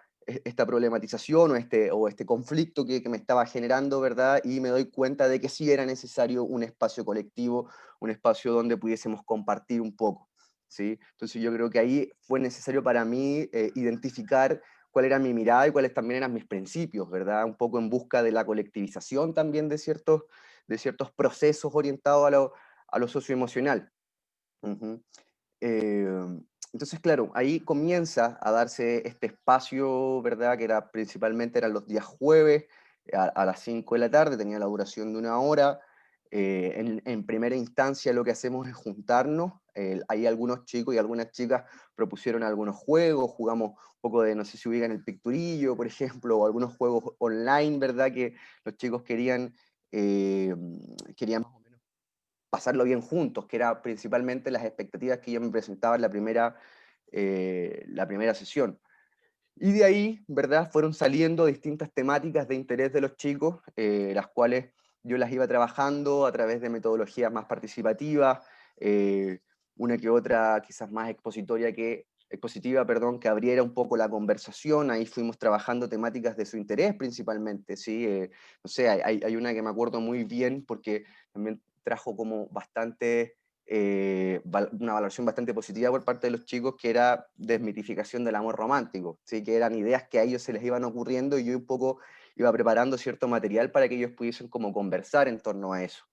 problematización o este conflicto que me estaba generando, ¿verdad? Y me doy cuenta de que sí era necesario un espacio colectivo, un espacio donde pudiésemos compartir un poco, ¿sí? Entonces yo creo que ahí fue necesario para mí identificar cuál era mi mirada y cuáles también eran mis principios, ¿verdad? Un poco en busca de la colectivización también de ciertos procesos orientados a lo socioemocional. Ujú. Eh, entonces, claro, ahí comienza a darse este espacio, ¿verdad? Que eran los días jueves, a las 5 de la tarde, tenía la duración de 1 hora. En primera instancia lo que hacemos es juntarnos. Hay algunos chicos y algunas chicas propusieron algunos juegos, jugamos un poco de, no sé si ubican el Picturillo, por ejemplo, o algunos juegos online, ¿verdad? Que los chicos eh, querían más o menos pasarlo bien juntos, que era principalmente las expectativas que yo me presentaba en la primera sesión. Y de ahí, ¿verdad? Fueron saliendo distintas temáticas de interés de los chicos, las cuales yo las iba trabajando a través de metodologías más participativas, una que otra quizás más expositiva, perdón, que abriera un poco la conversación. Ahí fuimos trabajando temáticas de su interés principalmente, ¿sí? No sé, hay una que me acuerdo muy bien porque también trajo como una valoración bastante positiva por parte de los chicos, que era desmitificación del amor romántico, ¿sí? Que eran ideas que a ellos se les iban ocurriendo y yo un poco iba preparando cierto material para que ellos pudiesen como conversar en torno a eso.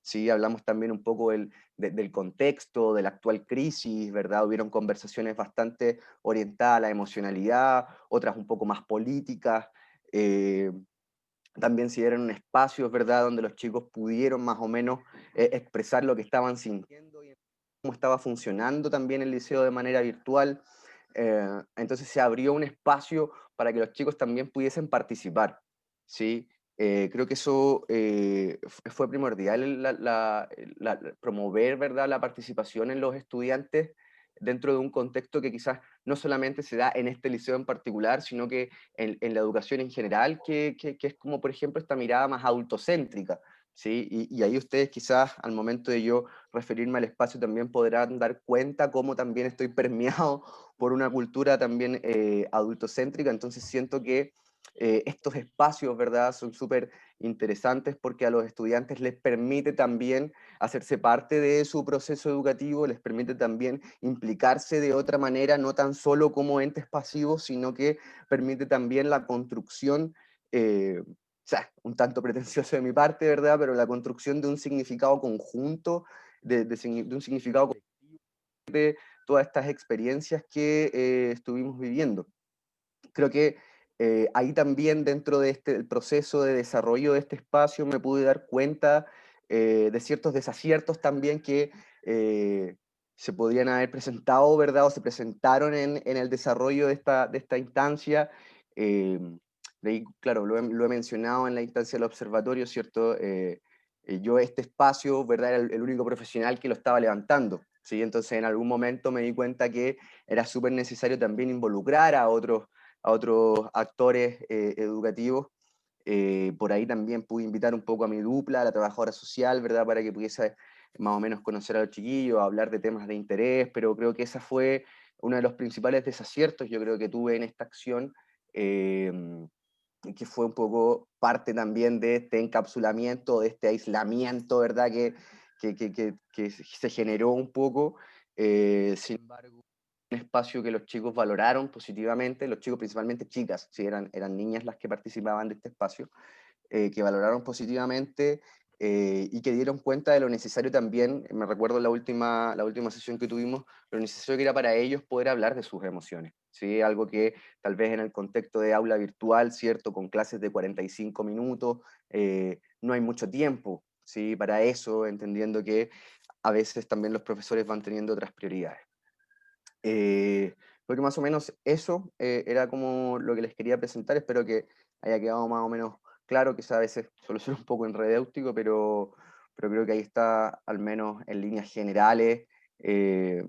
Sí, hablamos también un poco del contexto, de la actual crisis, ¿verdad? Hubieron conversaciones bastante orientadas a la emocionalidad, otras un poco más políticas. También se dieron espacios, ¿verdad?, donde los chicos pudieron más o menos expresar lo que estaban sintiendo y cómo estaba funcionando también el liceo de manera virtual. Entonces se abrió un espacio para que los chicos también pudiesen participar, ¿sí? Creo que eso fue primordial, promover, ¿verdad?, la participación en los estudiantes dentro de un contexto que quizás no solamente se da en este liceo en particular, sino que en la educación en general, que es como, por ejemplo, esta mirada más adultocéntrica, ¿sí? Y ahí ustedes quizás al momento de yo referirme al espacio también podrán dar cuenta cómo también estoy permeado por una cultura también adultocéntrica, entonces siento que estos espacios, ¿verdad?, son súper interesantes porque a los estudiantes les permite también hacerse parte de su proceso educativo, les permite también implicarse de otra manera, no tan solo como entes pasivos, sino que permite también la construcción, o sea, un tanto pretencioso de mi parte, ¿verdad?, pero la construcción de un significado conjunto, de un significado colectivo de todas estas experiencias que estuvimos viviendo. Creo que ahí también dentro de el proceso de desarrollo de este espacio me pude dar cuenta de ciertos desaciertos también que se podrían haber presentado, ¿verdad? O se presentaron en el desarrollo de esta instancia. Eh, de ahí, claro, lo he mencionado en la instancia del observatorio, ¿cierto? Yo este espacio, ¿verdad? Era el único profesional que lo estaba levantando, ¿sí? Entonces en algún momento me di cuenta que era súper necesario también involucrar a otros actores educativos. Por ahí también pude invitar un poco a mi dupla, a la trabajadora social, ¿verdad? Para que pudiese más o menos conocer a los chiquillos, hablar de temas de interés, pero creo que esa fue uno de los principales desaciertos, yo creo que tuve en esta acción, que fue un poco parte también de este encapsulamiento, de este aislamiento, ¿verdad? Que se generó un poco. Sin embargo, un espacio que los chicos valoraron positivamente, los chicos principalmente chicas, ¿sí? eran niñas las que participaban de este espacio, que valoraron positivamente y que dieron cuenta de lo necesario también, me recuerdo la última sesión que tuvimos, lo necesario que era para ellos poder hablar de sus emociones, ¿sí? Algo que tal vez en el contexto de aula virtual, ¿cierto? Con clases de 45 minutos, no hay mucho tiempo, ¿sí? Para eso, entendiendo que a veces también los profesores van teniendo otras prioridades. Porque más o menos eso era como lo que les quería presentar, espero que haya quedado más o menos claro, quizá a veces suele ser un poco enredéutico, pero creo que ahí está, al menos en líneas generales, el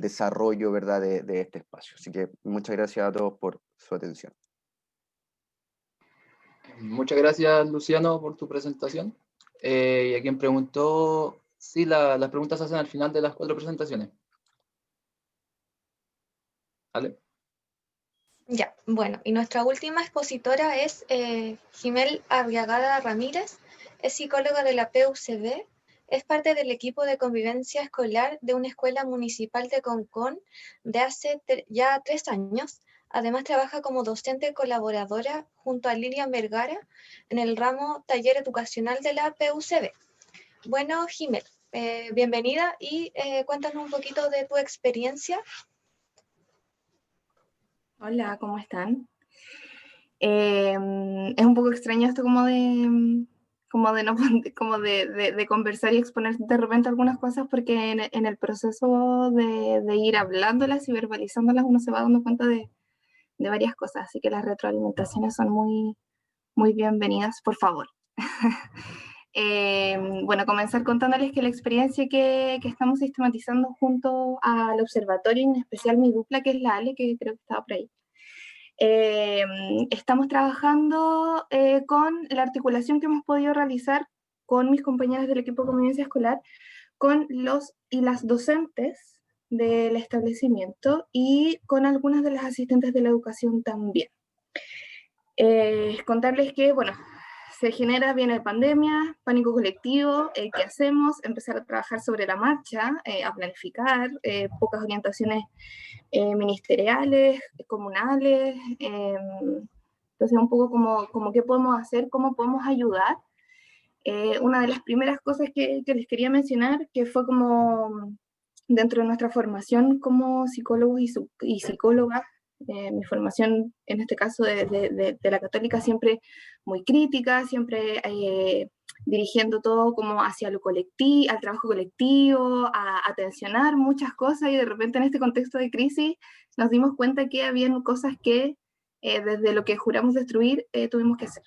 desarrollo, ¿verdad?, de este espacio. Así que muchas gracias a todos por su atención. Muchas gracias, Luciano, por tu presentación. Y a quien preguntó, sí, las preguntas se hacen al final de las 4 presentaciones. ¿Vale? Ya, bueno, y nuestra última expositora es Jimel Arriagada Ramírez, es psicóloga de la PUCB, es parte del equipo de convivencia escolar de una escuela municipal de Concón de hace ya 3 años. Además trabaja como docente colaboradora junto a Lilian Vergara en el ramo taller educacional de la PUCB. Bueno, Jimel, bienvenida y cuéntanos un poquito de tu experiencia. Hola, ¿cómo están? Es un poco extraño esto como de conversar y exponer de repente algunas cosas, porque en el proceso de ir hablándolas y verbalizándolas uno se va dando cuenta de varias cosas, así que las retroalimentaciones son muy, muy bienvenidas, por favor. Bueno, comenzar contándoles que la experiencia que estamos sistematizando junto al observatorio, en especial mi dupla, que es la Ale, que creo que estaba por ahí. Estamos trabajando con la articulación que hemos podido realizar con mis compañeras del equipo de convivencia escolar, con los y las docentes del establecimiento y con algunas de las asistentes de la educación también. Contarles que, bueno, se genera, viene pandemia, pánico colectivo, ¿qué hacemos? Empezar a trabajar sobre la marcha, a planificar, pocas orientaciones ministeriales, comunales, entonces un poco como qué podemos hacer, cómo podemos ayudar. Una de las primeras cosas que les quería mencionar, que fue como dentro de nuestra formación como psicólogos y psicólogas, mi formación en este caso de la católica siempre muy crítica, siempre dirigiendo todo como hacia lo colectivo, al trabajo colectivo, a tensionar muchas cosas, y de repente en este contexto de crisis nos dimos cuenta que habían cosas que desde lo que juramos destruir tuvimos que hacer.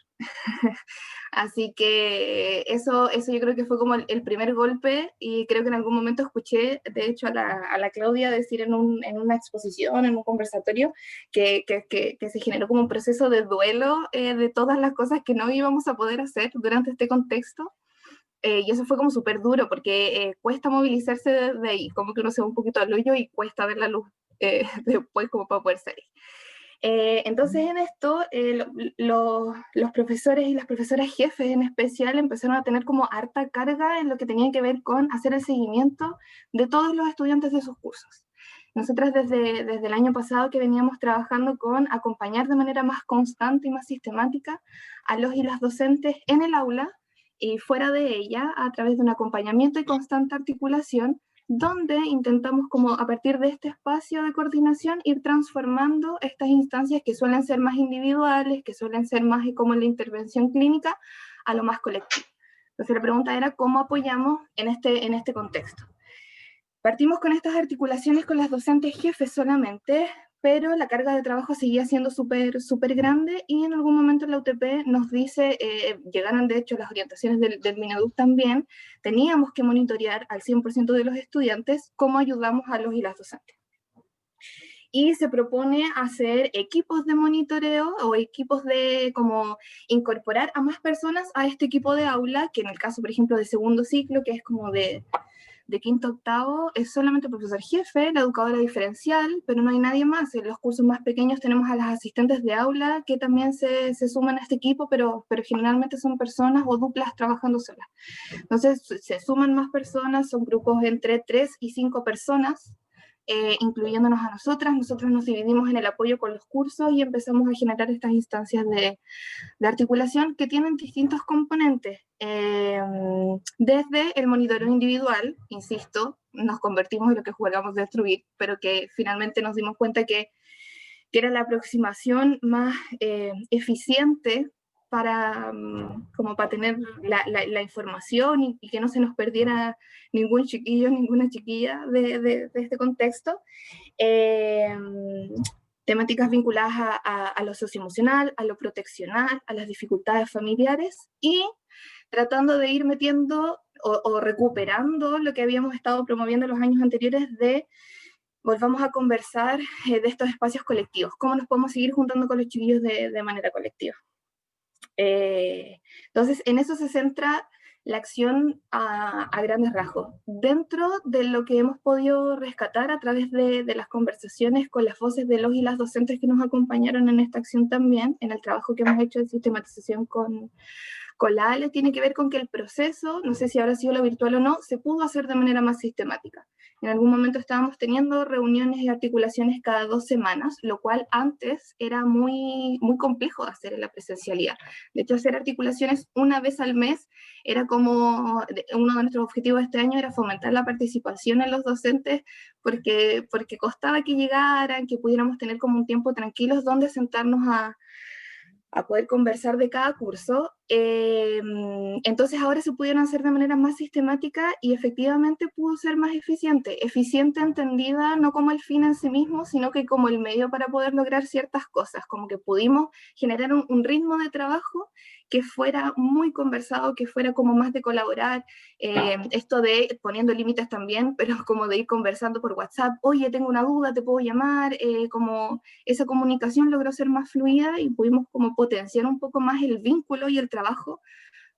Así que eso yo creo que fue como el primer golpe, y creo que en algún momento escuché, de hecho, a la Claudia decir en una exposición, en un conversatorio, que se generó como un proceso de duelo de todas las cosas que no íbamos a poder hacer durante este contexto. Y eso fue como súper duro, porque cuesta movilizarse de ahí, como que uno se va un poquito al hoyo y cuesta ver la luz después como para poder salir. Entonces en esto los profesores y las profesoras jefes en especial empezaron a tener como harta carga en lo que tenía que ver con hacer el seguimiento de todos los estudiantes de sus cursos. Nosotras desde el año pasado que veníamos trabajando con acompañar de manera más constante y más sistemática a los y las docentes en el aula y fuera de ella, a través de un acompañamiento y constante articulación, donde intentamos como a partir de este espacio de coordinación ir transformando estas instancias que suelen ser más individuales, que suelen ser más como en la intervención clínica, a lo más colectivo. Entonces la pregunta era cómo apoyamos en este contexto. Partimos con estas articulaciones con las docentes jefes solamente, pero la carga de trabajo seguía siendo súper grande, y en algún momento la UTP nos dice, llegaron de hecho las orientaciones del Mineduc también, teníamos que monitorear al 100% de los estudiantes cómo ayudamos a los y las docentes. Y se propone hacer equipos de monitoreo o equipos de como incorporar a más personas a este equipo de aula, que en el caso, por ejemplo, de segundo ciclo, que es como de quinto a octavo, es solamente el profesor jefe, la educadora diferencial, pero no hay nadie más. En los cursos más pequeños tenemos a las asistentes de aula que también se suman a este equipo, pero generalmente son personas o duplas trabajando solas. Entonces se suman más personas, son grupos entre 3 y 5 personas, incluyéndonos a nosotras. Nosotros nos dividimos en el apoyo con los cursos y empezamos a generar estas instancias de articulación que tienen distintos componentes. Desde el monitoreo individual, insisto, nos convertimos en lo que jugamos de destruir, pero que finalmente nos dimos cuenta que era la aproximación más eficiente para tener la información y que no se nos perdiera ningún chiquillo, ninguna chiquilla de este contexto. Temáticas vinculadas a lo socioemocional, a lo proteccional, a las dificultades familiares, y tratando de ir metiendo o recuperando lo que habíamos estado promoviendo en los años anteriores de volvamos a conversar de estos espacios colectivos, cómo nos podemos seguir juntando con los chiquillos de manera colectiva. Entonces, en eso se centra la acción a grandes rasgos. Dentro de lo que hemos podido rescatar a través de las conversaciones con las voces de los y las docentes que nos acompañaron en esta acción también, en el trabajo que hemos hecho de sistematización con la ALE, tiene que ver con que el proceso, no sé si habrá sido lo virtual o no, se pudo hacer de manera más sistemática. En algún momento estábamos teniendo reuniones y articulaciones cada 2 semanas, lo cual antes era muy complejo de hacer en la presencialidad. De hecho, hacer articulaciones una vez al mes era como, uno de nuestros objetivos este año era fomentar la participación en los docentes, porque costaba que llegaran, que pudiéramos tener como un tiempo tranquilos donde sentarnos a poder conversar de cada curso. Entonces ahora se pudieron hacer de manera más sistemática y efectivamente pudo ser más eficiente. Eficiente entendida no como el fin en sí mismo, sino que como el medio para poder lograr ciertas cosas, como que pudimos generar un ritmo de trabajo que fuera muy conversado, que fuera como más de colaborar, esto de poniendo límites también, pero como de ir conversando por WhatsApp, oye, tengo una duda, te puedo llamar, como esa comunicación logró ser más fluida y pudimos como potenciar un poco más el vínculo y el trabajo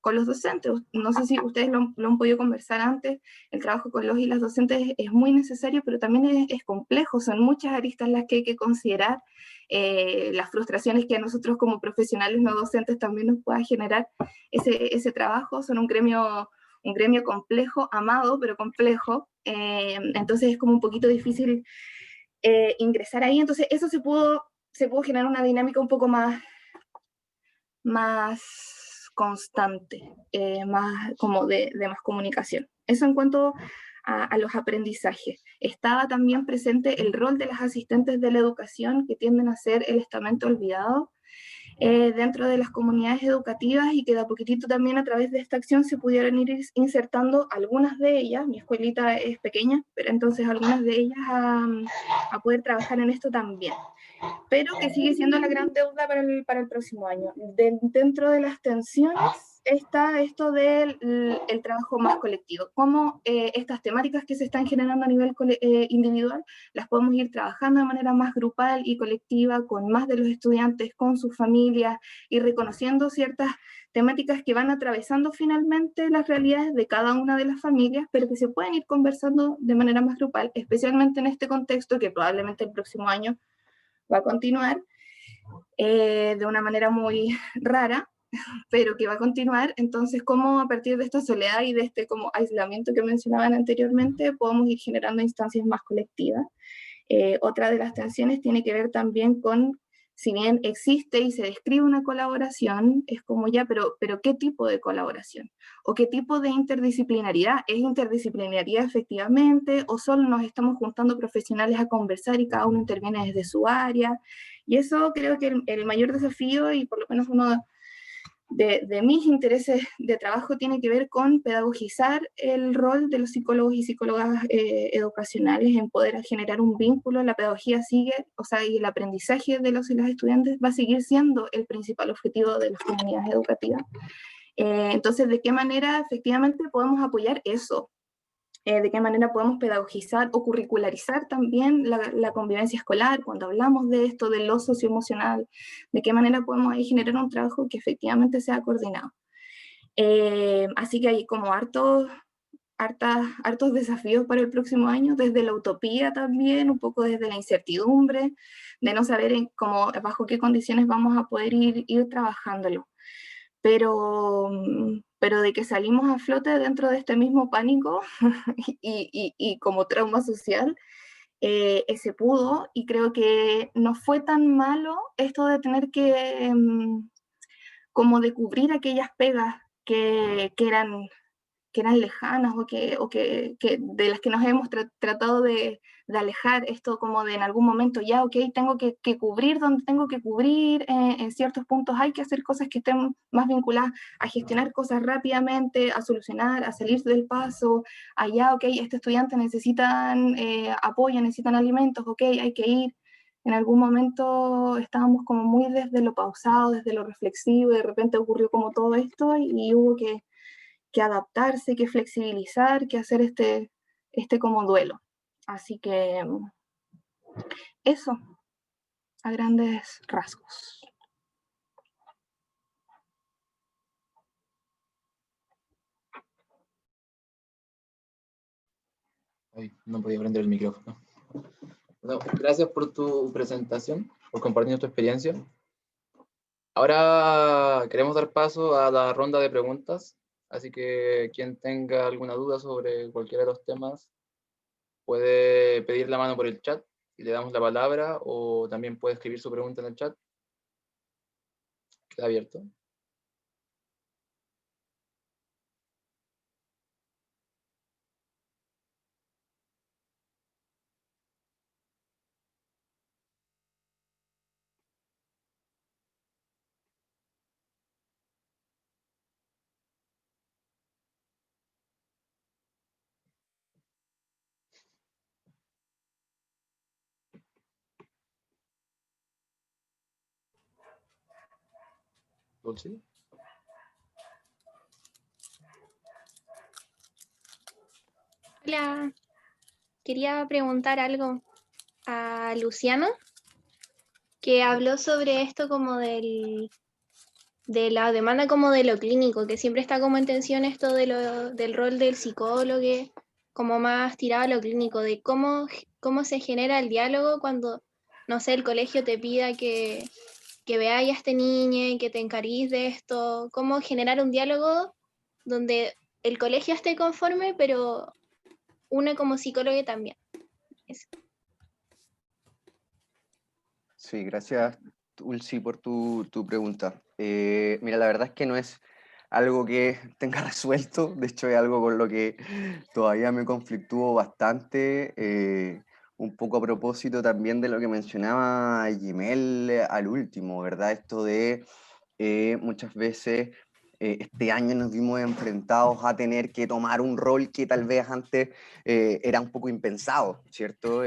con los docentes. No sé si ustedes lo han podido conversar antes, el trabajo con los y las docentes es muy necesario, pero también es complejo, son muchas aristas las que hay que considerar, las frustraciones que a nosotros como profesionales no docentes también nos pueda generar ese trabajo. Son un gremio complejo, amado, pero complejo, entonces es como un poquito difícil ingresar ahí. Entonces eso se pudo generar una dinámica un poco más constante, más como de más comunicación. Eso en cuanto a los aprendizajes. Estaba también presente el rol de las asistentes de la educación, que tienden a ser el estamento olvidado dentro de las comunidades educativas, y que de a poquitito también a través de esta acción se pudieron ir insertando algunas de ellas. Mi escuelita es pequeña, pero entonces algunas de ellas a poder trabajar en esto también, pero que sigue siendo la gran deuda para el próximo año. Dentro de las tensiones está esto del el trabajo más colectivo, cómo estas temáticas que se están generando a nivel individual las podemos ir trabajando de manera más grupal y colectiva, con más de los estudiantes, con sus familias, y reconociendo ciertas temáticas que van atravesando finalmente las realidades de cada una de las familias, pero que se pueden ir conversando de manera más grupal, especialmente en este contexto que probablemente el próximo año va a continuar de una manera muy rara, pero que va a continuar. Entonces, cómo a partir de esta soledad y de este como aislamiento que mencionaban anteriormente, podemos ir generando instancias más colectivas. Otra de las tensiones tiene que ver también con, si bien existe y se describe una colaboración, es como ya, pero ¿qué tipo de colaboración? ¿O qué tipo de interdisciplinaridad? ¿Es interdisciplinaridad efectivamente? ¿O solo nos estamos juntando profesionales a conversar y cada uno interviene desde su área? Y eso creo que el mayor desafío, y por lo menos uno de mis intereses de trabajo tiene que ver con pedagogizar el rol de los psicólogos y psicólogas educacionales en poder generar un vínculo. La pedagogía sigue, o sea, y el aprendizaje de los y las estudiantes va a seguir siendo el principal objetivo de las comunidades educativas. Entonces, ¿de qué manera efectivamente podemos apoyar eso? De qué manera podemos pedagogizar o curricularizar también la convivencia escolar cuando hablamos de esto, de lo socioemocional, de qué manera podemos ahí generar un trabajo que efectivamente sea coordinado. Así que hay como hartos desafíos para el próximo año, desde la utopía también, un poco desde la incertidumbre, de no saber bajo qué condiciones vamos a poder ir trabajándolo. Pero de que salimos a flote dentro de este mismo pánico y como trauma social, se pudo, y creo que no fue tan malo esto de tener que como de cubrir aquellas pegas que eran lejanas o que de las que nos hemos tratado de alejar, esto como de en algún momento ya, ok, tengo que cubrir donde tengo que cubrir, en ciertos puntos hay que hacer cosas que estén más vinculadas a gestionar cosas rápidamente, a solucionar, a salir del paso, allá, ok, este estudiante necesitan apoyo, necesitan alimentos, ok, hay que ir. En algún momento estábamos como muy desde lo pausado, desde lo reflexivo, y de repente ocurrió como todo esto y hubo que adaptarse, que flexibilizar, que hacer este como duelo. Así que eso, a grandes rasgos. Ay, no podía prender el micrófono. Bueno, gracias por tu presentación, por compartir tu experiencia. Ahora queremos dar paso a la ronda de preguntas, así que quien tenga alguna duda sobre cualquiera de los temas puede pedir la mano por el chat y le damos la palabra, o también puede escribir su pregunta en el chat. Queda abierto. Dulce. Hola, quería preguntar algo a Luciano, que habló sobre esto como de la demanda como de lo clínico, que siempre está como en tensión esto del rol del psicólogo, como más tirado a lo clínico, de cómo se genera el diálogo cuando, no sé, el colegio te pida que veáis a este niño y que te encargues de esto, cómo generar un diálogo donde el colegio esté conforme, pero uno como psicólogo también. Eso. Sí, gracias, Ulsi, por tu pregunta. Mira, la verdad es que no es algo que tenga resuelto, de hecho es algo con lo que todavía me conflictúo bastante, un poco a propósito también de lo que mencionaba Jimel al último, ¿verdad? Esto de muchas veces este año nos vimos enfrentados a tener que tomar un rol que tal vez antes era un poco impensado, ¿cierto?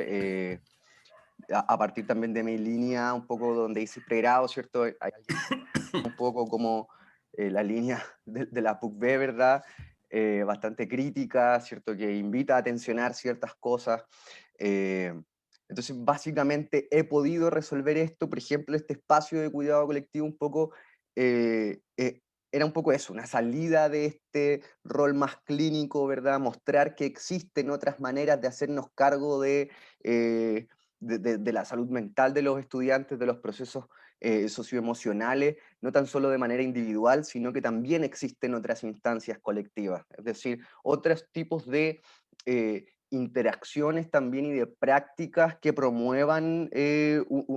A partir también de mi línea, un poco donde hice pregrado, ¿cierto? Hay un poco como la línea de la PUC-B, ¿verdad? Bastante crítica, ¿cierto? Que invita a tensionar ciertas cosas. Entonces, básicamente he podido resolver esto, por ejemplo, este espacio de cuidado colectivo un poco, era un poco eso, una salida de este rol más clínico, ¿verdad? Mostrar que existen otras maneras de hacernos cargo de la salud mental de los estudiantes, de los procesos socioemocionales, no tan solo de manera individual, sino que también existen otras instancias colectivas, es decir, otros tipos de interacciones también y de prácticas que promuevan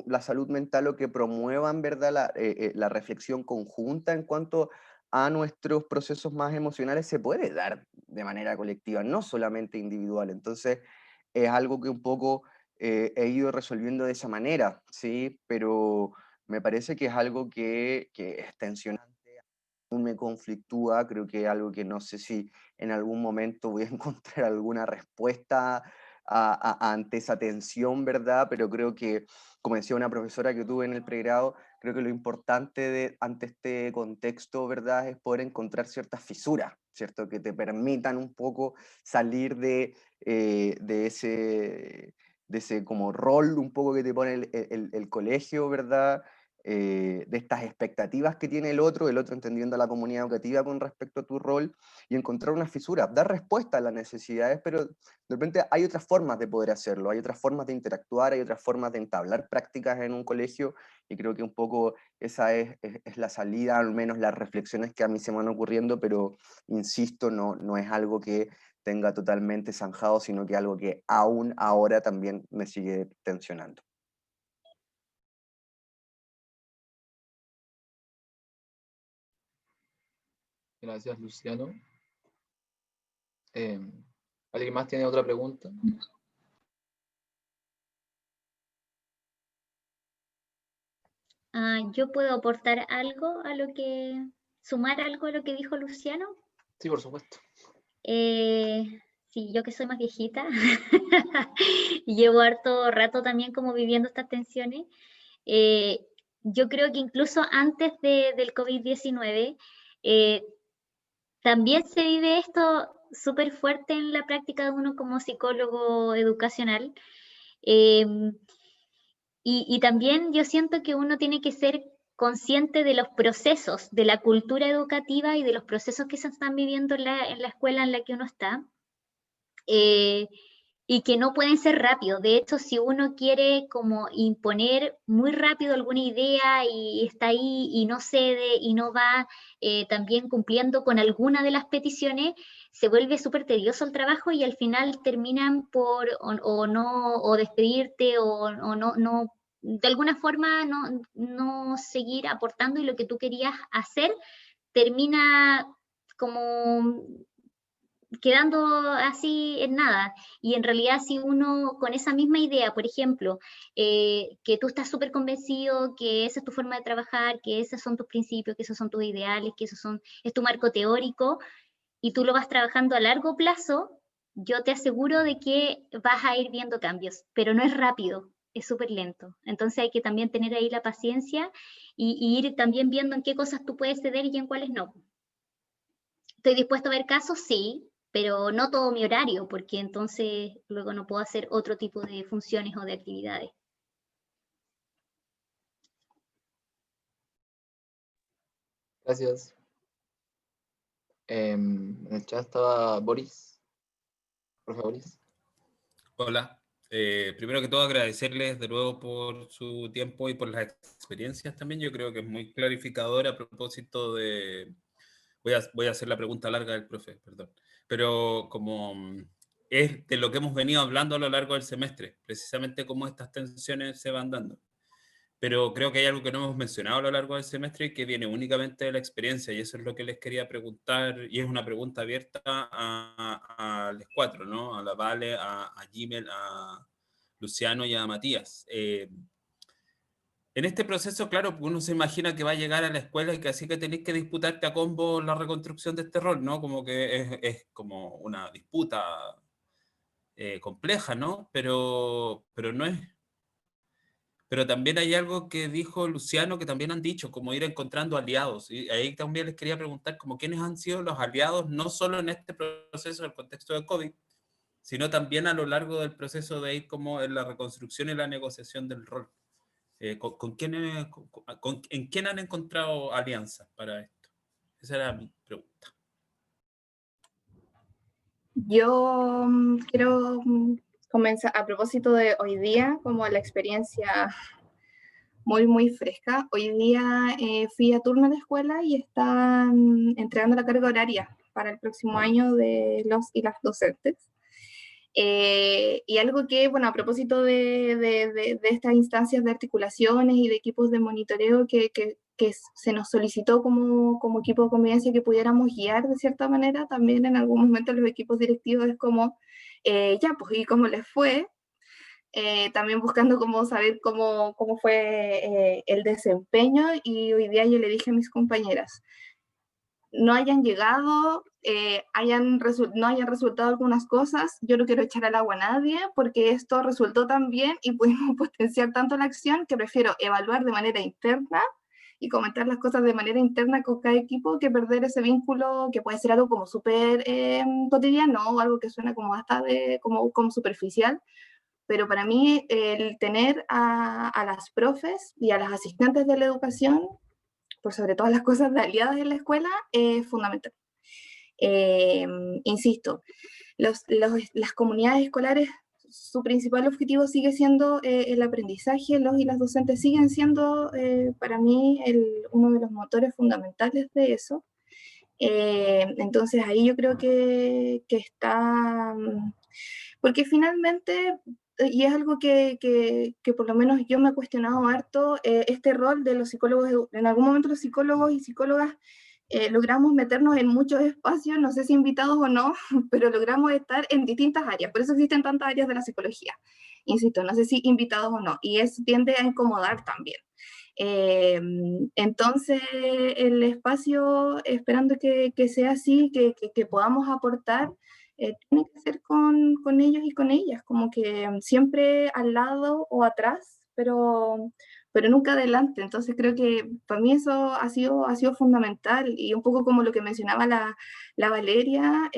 la salud mental o que promuevan, ¿verdad?, la reflexión conjunta en cuanto a nuestros procesos más emocionales se puede dar de manera colectiva, no solamente individual. Entonces, es algo que un poco he ido resolviendo de esa manera, ¿sí? Pero me parece que es algo que es tensionante me conflictúa, creo que es algo que no sé si en algún momento voy a encontrar alguna respuesta ante esa tensión, ¿verdad? Pero creo que, como decía una profesora que tuve en el pregrado, creo que lo importante ante este contexto, ¿verdad?, es poder encontrar ciertas fisuras, ¿cierto? Que te permitan un poco salir de ese como rol un poco que te pone el colegio, ¿verdad? De estas expectativas que tiene el otro entendiendo a la comunidad educativa con respecto a tu rol, y encontrar una fisura, dar respuesta a las necesidades, pero de repente hay otras formas de poder hacerlo, hay otras formas de interactuar, hay otras formas de entablar prácticas en un colegio, y creo que un poco esa es la salida, al menos las reflexiones que a mí se me van ocurriendo, pero insisto, no es algo que tenga totalmente zanjado, sino que algo que aún ahora también me sigue tensionando. Gracias, Luciano. ¿Alguien más tiene otra pregunta? ¿Yo puedo aportar algo a lo que, sumar algo a lo que dijo Luciano? Sí, por supuesto. Sí, yo que soy más viejita, llevo harto rato también como viviendo estas tensiones. Yo creo que incluso antes del COVID-19, también se vive esto súper fuerte en la práctica de uno como psicólogo educacional. Y también yo siento que uno tiene que ser consciente de los procesos, de la cultura educativa y de los procesos que se están viviendo en la escuela en la que uno está, y que no pueden ser rápidos. De hecho, si uno quiere como imponer muy rápido alguna idea y está ahí y no cede y no va también cumpliendo con alguna de las peticiones, se vuelve súper tedioso el trabajo y al final terminan por o no, o despedirte o no de alguna forma no seguir aportando, y lo que tú querías hacer termina como quedando así en nada. Y en realidad, si uno con esa misma idea, por ejemplo, que tú estás súper convencido que esa es tu forma de trabajar, que esos son tus principios, que esos son tus ideales, que es tu marco teórico, y tú lo vas trabajando a largo plazo, yo te aseguro de que vas a ir viendo cambios, pero no es rápido, es súper lento. Entonces hay que también tener ahí la paciencia y ir también viendo en qué cosas tú puedes ceder y en cuáles no. ¿Estoy dispuesto a ver casos? Sí, pero no todo mi horario, porque entonces luego no puedo hacer otro tipo de funciones o de actividades. Gracias. En el chat estaba Boris. Por favor, Boris. Hola. Primero que todo, agradecerles de nuevo por su tiempo y por las experiencias también. Yo creo que es muy clarificador a propósito de... Voy a hacer la pregunta larga del profe, perdón. Pero como es de lo que hemos venido hablando a lo largo del semestre, precisamente cómo estas tensiones se van dando. Pero creo que hay algo que no hemos mencionado a lo largo del semestre y que viene únicamente de la experiencia, y eso es lo que les quería preguntar, y es una pregunta abierta a los cuatro, ¿no? A la Vale, a Jimel, a Luciano y a Matías. En este proceso, claro, uno se imagina que va a llegar a la escuela y que así que tenéis que disputarte a combo la reconstrucción de este rol, ¿no? Como que es como una disputa compleja, ¿no? Pero no es... Pero también hay algo que dijo Luciano que también han dicho, como ir encontrando aliados. Y ahí también les quería preguntar como quiénes han sido los aliados, no solo en este proceso del contexto de COVID, sino también a lo largo del proceso de ir como en la reconstrucción y la negociación del rol. ¿En quién han encontrado alianzas para esto? Esa era mi pregunta. Yo quiero comenzar a propósito de hoy día, como la experiencia muy fresca. Hoy día fui a turno de escuela y están entregando la carga horaria para el próximo año de los y las docentes. Y algo que, bueno, a propósito de estas instancias de articulaciones y de equipos de monitoreo que se nos solicitó como equipo de convivencia que pudiéramos guiar de cierta manera, también en algún momento los equipos directivos es como, ya, pues, ¿y cómo les fue? También buscando cómo saber cómo fue el desempeño, y hoy día yo le dije a mis compañeras, no hayan llegado, no hayan resultado algunas cosas, yo no quiero echar al agua a nadie, porque esto resultó tan bien y pudimos potenciar tanto la acción que prefiero evaluar de manera interna y comentar las cosas de manera interna con cada equipo que perder ese vínculo que puede ser algo como súper cotidiano o algo que suena como hasta como superficial. Pero para mí el tener a las profes y a las asistentes de la educación, por sobre todas las cosas, de aliadas en la escuela, es fundamental. Insisto, las comunidades escolares, su principal objetivo sigue siendo el aprendizaje, los y las docentes siguen siendo para mí uno de los motores fundamentales de eso. Entonces ahí yo creo que está, porque finalmente, y es algo que por lo menos yo me he cuestionado harto, este rol de los psicólogos, en algún momento los psicólogos y psicólogas logramos meternos en muchos espacios, no sé si invitados o no, pero logramos estar en distintas áreas, por eso existen tantas áreas de la psicología. Insisto, no sé si invitados o no, y eso tiende a incomodar también. Entonces, el espacio, esperando que sea así, que podamos aportar, tiene que ser con ellos y con ellas, como que siempre al lado o atrás, pero nunca adelante. Entonces creo que para mí eso ha sido fundamental, y un poco como lo que mencionaba la Valeria,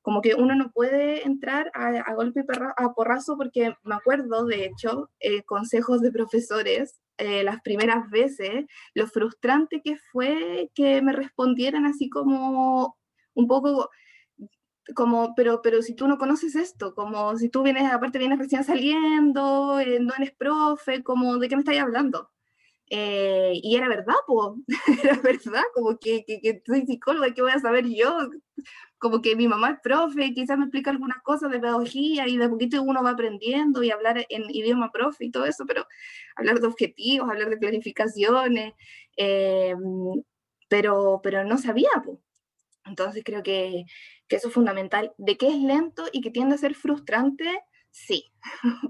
como que uno no puede entrar a golpe y a porrazo, porque me acuerdo, de hecho, consejos de profesores, las primeras veces, lo frustrante que fue que me respondieran así como un poco como, pero si tú no conoces esto, como si tú vienes, aparte vienes recién saliendo, no eres profe, como, ¿de qué me estáis hablando? Y era verdad, po, era verdad, como que soy psicóloga, ¿qué voy a saber yo? Como que mi mamá es profe, quizás me explica algunas cosas de pedagogía y de a poquito uno va aprendiendo y hablar en idioma profe y todo eso, pero hablar de objetivos, hablar de planificaciones, pero no sabía, po. Entonces creo que eso es fundamental. ¿De qué es lento y que tiende a ser frustrante? Sí,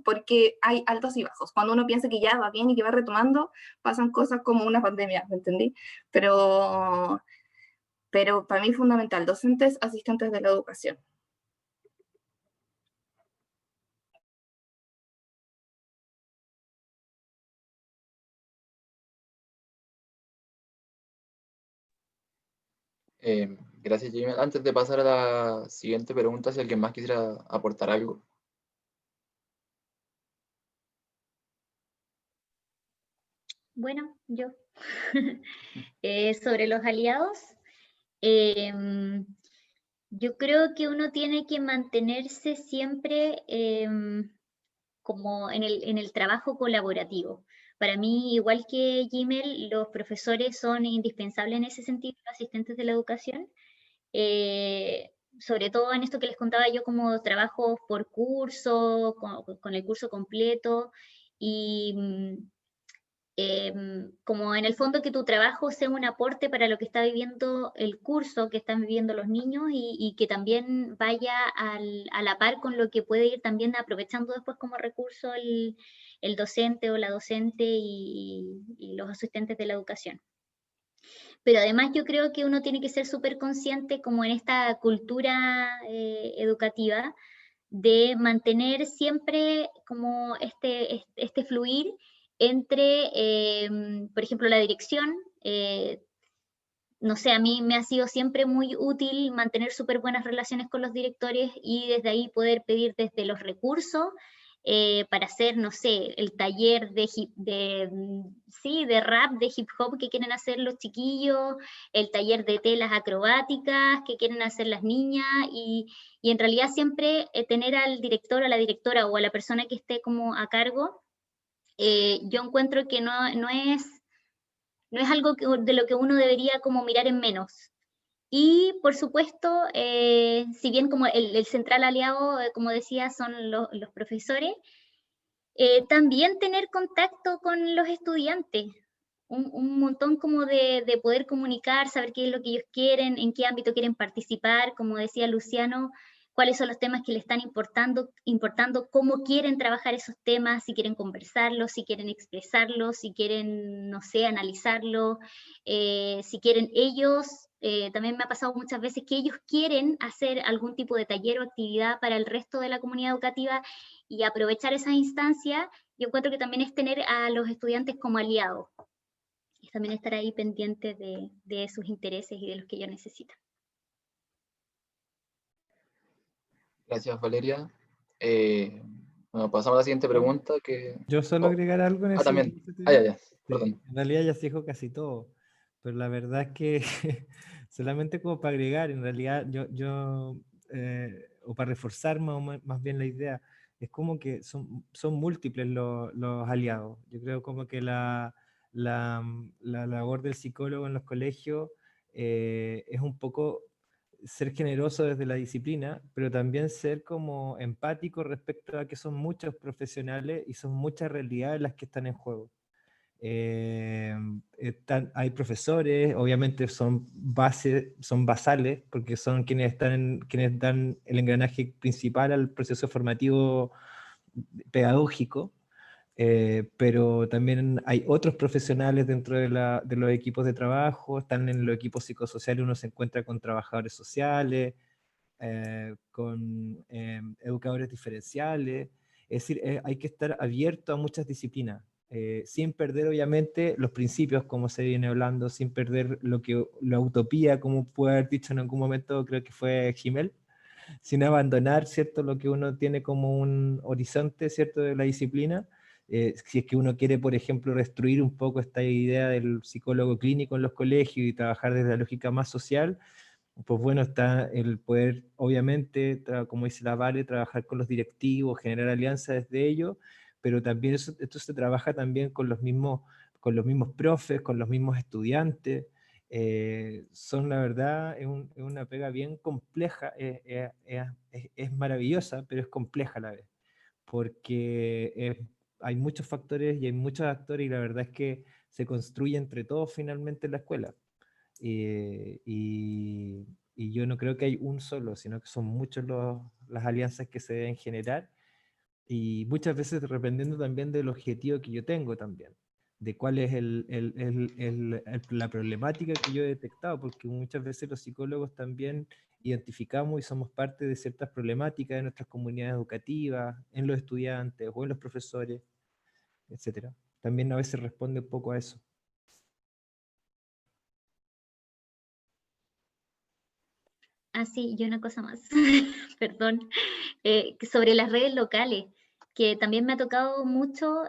porque hay altos y bajos. Cuando uno piensa que ya va bien y que va retomando, pasan cosas como una pandemia, ¿me entendí? Pero para mí es fundamental, docentes, asistentes de la educación. Gracias, Jimmy. Antes de pasar a la siguiente pregunta, si alguien más quisiera aportar algo. Bueno, yo. Sobre los aliados, yo creo que uno tiene que mantenerse siempre como en el trabajo colaborativo. Para mí, igual que Gmail, los profesores son indispensables en ese sentido, los asistentes de la educación. Sobre todo en esto que les contaba yo, como trabajo por curso, con el curso completo, y como en el fondo que tu trabajo sea un aporte para lo que está viviendo el curso, que están viviendo los niños, y que también vaya a la par con lo que puede ir también aprovechando después como recurso el docente o la docente y los asistentes de la educación. Pero además yo creo que uno tiene que ser súper consciente como en esta cultura educativa, de mantener siempre como este fluir entre, por ejemplo, la dirección. No sé, a mí me ha sido siempre muy útil mantener súper buenas relaciones con los directores y desde ahí poder pedir desde los recursos para hacer, no sé, el taller de rap, de hip hop que quieren hacer los chiquillos, el taller de telas acrobáticas que quieren hacer las niñas, y en realidad siempre tener al director, a la directora o a la persona que esté como a cargo, yo encuentro que no es algo de lo que uno debería como mirar en menos. Y por supuesto, si bien como el central aliado, como decía, son los profesores, también tener contacto con los estudiantes, un montón como de poder comunicar, saber qué es lo que ellos quieren, en qué ámbito quieren participar. Como decía Luciano, cuáles son los temas que le están importando, cómo quieren trabajar esos temas, si quieren conversarlos, si quieren expresarlos, si quieren, no sé, analizarlos, si quieren ellos, también me ha pasado muchas veces que ellos quieren hacer algún tipo de taller o actividad para el resto de la comunidad educativa y aprovechar esas instancias. Yo encuentro que también es tener a los estudiantes como aliados, y también estar ahí pendientes de sus intereses y de los que ellos necesitan. Gracias, Valeria. Bueno, pasamos a la siguiente pregunta. Yo solo agregar algo en ese también. tema. Ya, Sí, perdón. en realidad ya se dijo casi todo, pero la verdad es que solamente como para agregar, en realidad o para reforzar más bien la idea, es como que son múltiples los aliados. Yo creo como que la labor del psicólogo en los colegios es un poco ser generoso desde la disciplina, pero también ser como empático respecto a que son muchos profesionales y son muchas realidades las que están en juego. Hay profesores, obviamente son basales, porque son quienes dan el engranaje principal al proceso formativo pedagógico, pero también hay otros profesionales dentro de los equipos de trabajo, están en los equipos psicosociales, uno se encuentra con trabajadores sociales, con educadores diferenciales, es decir, hay que estar abierto a muchas disciplinas, sin perder obviamente los principios, como se viene hablando, sin perder la utopía, como puede haber dicho en algún momento, creo que fue Gimel, sin abandonar, ¿cierto?, lo que uno tiene como un horizonte, ¿cierto?, de la disciplina. Si es que uno quiere, por ejemplo, destruir un poco esta idea del psicólogo clínico en los colegios y trabajar desde la lógica más social, pues bueno, está el poder, obviamente, como dice la Vale, trabajar con los directivos, generar alianzas desde ellos, pero también esto se trabaja también con los mismos profes, con los mismos estudiantes. Son, la verdad, es una pega bien compleja, es maravillosa, pero es compleja a la vez, porque hay muchos factores y hay muchos actores y la verdad es que se construye entre todos finalmente en la escuela. Y yo no creo que hay un solo, sino que son muchas las alianzas que se deben generar y muchas veces dependiendo también del objetivo que yo tengo también, de cuál es la problemática que yo he detectado, porque muchas veces los psicólogos también identificamos y somos parte de ciertas problemáticas de nuestras comunidades educativas, en los estudiantes o en los profesores, etc. También a veces responde un poco a eso. Ah, sí, y una cosa más, perdón, sobre las redes locales, que también me ha tocado mucho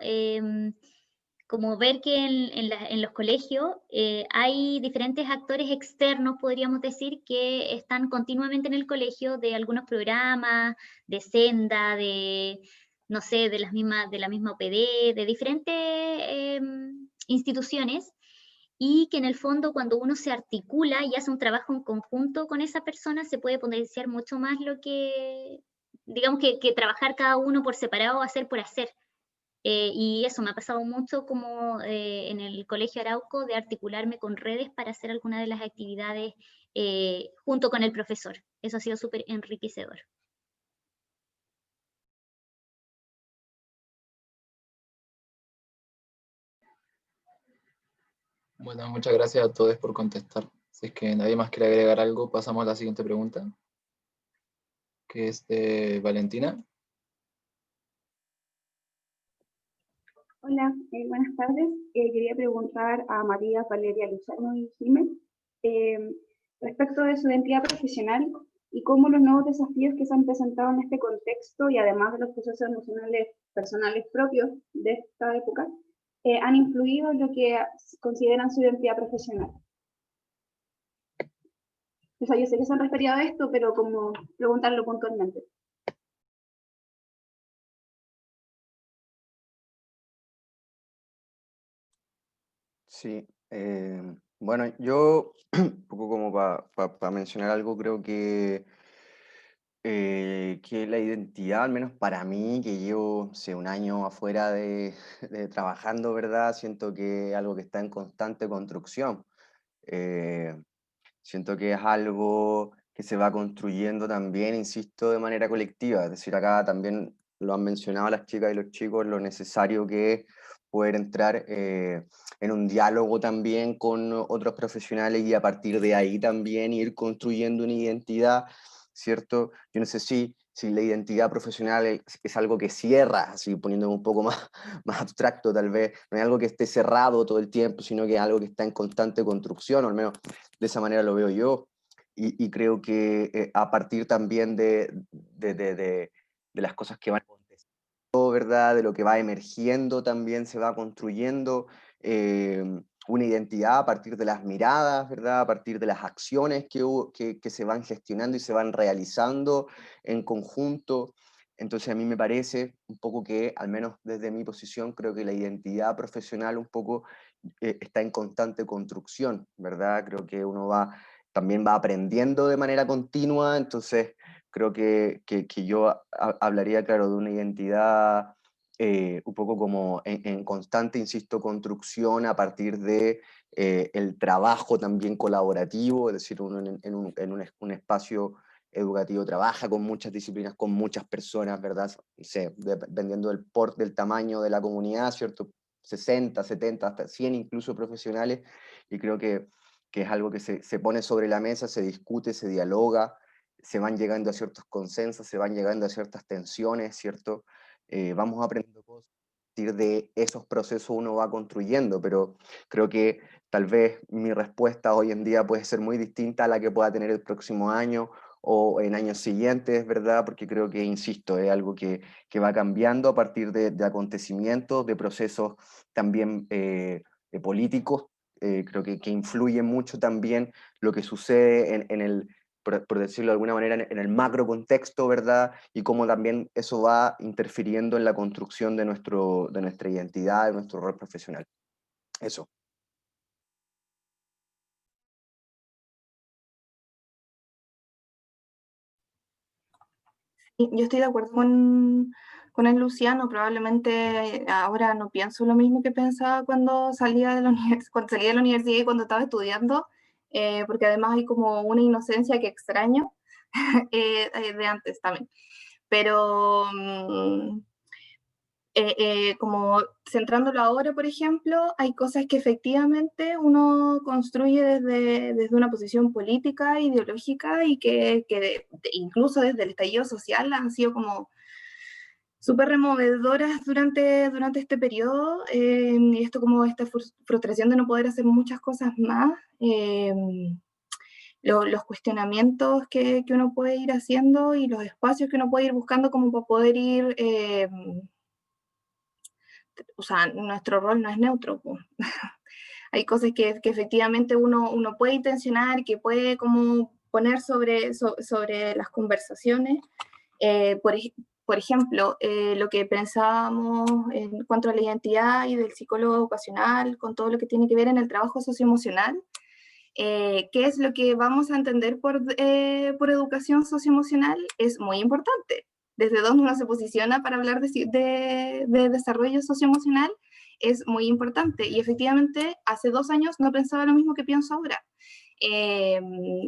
como ver que en los colegios hay diferentes actores externos, podríamos decir, que están continuamente en el colegio de algunos programas, de Senda, no sé, de la misma OPD, de diferentes instituciones, y que en el fondo cuando uno se articula y hace un trabajo en conjunto con esa persona se puede potenciar mucho más lo que, digamos que trabajar cada uno por separado, hacer por hacer. Y eso me ha pasado mucho como en el Colegio Arauco, de articularme con redes para hacer alguna de las actividades junto con el profesor. Eso ha sido súper enriquecedor. Bueno, muchas gracias a todos por contestar. Si es que nadie más quiere agregar algo, pasamos a la siguiente pregunta, que es de Valentina. Hola, buenas tardes. Quería preguntar a María, Valeria, Luciano y Jiménez respecto de su identidad profesional y cómo los nuevos desafíos que se han presentado en este contexto y además de los procesos emocionales personales propios de esta época han influido en lo que consideran su identidad profesional. O sea, yo sé que se han referido a esto, pero como preguntarlo puntualmente. Sí, bueno, yo, un poco como para mencionar algo, creo que la identidad, al menos para mí, que llevo un año afuera de trabajando, ¿verdad? Siento que es algo que está en constante construcción. Siento que es algo que se va construyendo también, insisto, de manera colectiva. Es decir, acá también lo han mencionado las chicas y los chicos, lo necesario que es poder entrar en un diálogo también con otros profesionales y a partir de ahí también ir construyendo una identidad, ¿cierto? Yo no sé si la identidad profesional es algo que cierra, así poniéndome un poco más, más abstracto tal vez, no es algo que esté cerrado todo el tiempo, sino que es algo que está en constante construcción, o al menos de esa manera lo veo yo. Y creo que a partir también de las cosas que van aconteciendo, ¿verdad? De lo que va emergiendo también se va construyendo una identidad a partir de las miradas, ¿verdad? A partir de las acciones que se van gestionando y se van realizando en conjunto. Entonces a mí me parece un poco que, al menos desde mi posición, creo que la identidad profesional un poco está en constante construcción, ¿verdad? Creo que uno también va aprendiendo de manera continua, entonces creo que yo hablaría, claro, de una identidad un poco como en constante, insisto, construcción a partir de el trabajo también colaborativo, es decir, uno en un espacio educativo trabaja con muchas disciplinas, con muchas personas, ¿verdad? No sé, dependiendo del tamaño de la comunidad, ¿cierto? 60, 70, hasta 100 incluso profesionales, y creo que es algo que se pone sobre la mesa, se discute, se dialoga, se van llegando a ciertos consensos, se van llegando a ciertas tensiones, ¿cierto? Vamos aprendiendo cosas, a partir de esos procesos uno va construyendo, pero creo que tal vez mi respuesta hoy en día puede ser muy distinta a la que pueda tener el próximo año o en años siguientes, ¿verdad? Porque creo que, insisto, es algo que va cambiando a partir de acontecimientos, de procesos también políticos. Creo que influye mucho también lo que sucede en el, por decirlo de alguna manera, en el macro contexto, ¿verdad? Y cómo también eso va interfiriendo en la construcción de nuestra identidad, de nuestro rol profesional. Eso. Yo estoy de acuerdo con el Luciano, probablemente ahora no pienso lo mismo que pensaba cuando salía de la cuando salía de la universidad y cuando estaba estudiando, porque además hay como una inocencia que extraño de antes también. Pero como centrándolo ahora, por ejemplo, hay cosas que efectivamente uno construye desde una posición política, ideológica, y que incluso desde el estallido social han sido como súper removedoras durante este periodo, y esto como esta frustración de no poder hacer muchas cosas más, los cuestionamientos que uno puede ir haciendo y los espacios que uno puede ir buscando como para poder ir... o sea, nuestro rol no es neutro. Hay cosas que efectivamente uno puede intencionar, que puede como poner sobre las conversaciones. Por ejemplo, lo que pensábamos en cuanto a la identidad y del psicólogo ocupacional, con todo lo que tiene que ver en el trabajo socioemocional, qué es lo que vamos a entender por educación socioemocional, es muy importante. Desde donde uno se posiciona para hablar de desarrollo socioemocional es muy importante. Y efectivamente, hace 2 años no pensaba lo mismo que pienso ahora.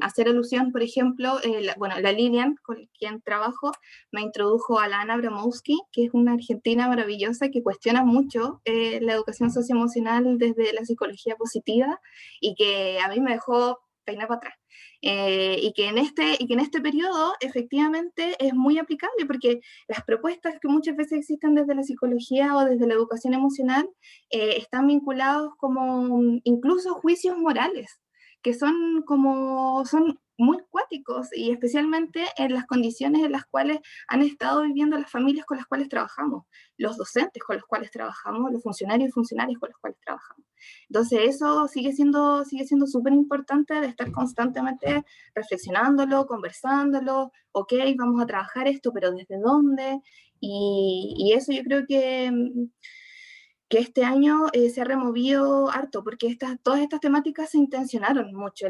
Hacer alusión, por ejemplo, la Lilian, con quien trabajo, me introdujo a la Ana Abramowski, que es una argentina maravillosa que cuestiona mucho la educación socioemocional desde la psicología positiva y que a mí me dejó peinar para atrás. Y que en este periodo efectivamente es muy aplicable porque las propuestas que muchas veces existen desde la psicología o desde la educación emocional están vinculados como incluso juicios morales, que son muy cuáticos y especialmente en las condiciones en las cuales han estado viviendo las familias con las cuales trabajamos, los docentes con los cuales trabajamos, los funcionarios y funcionarias con los cuales trabajamos. Entonces eso sigue siendo súper importante de estar constantemente reflexionándolo, conversándolo, ok, vamos a trabajar esto, pero ¿desde dónde? Y eso yo creo que este año se ha removido harto, porque todas estas temáticas se intencionaron mucho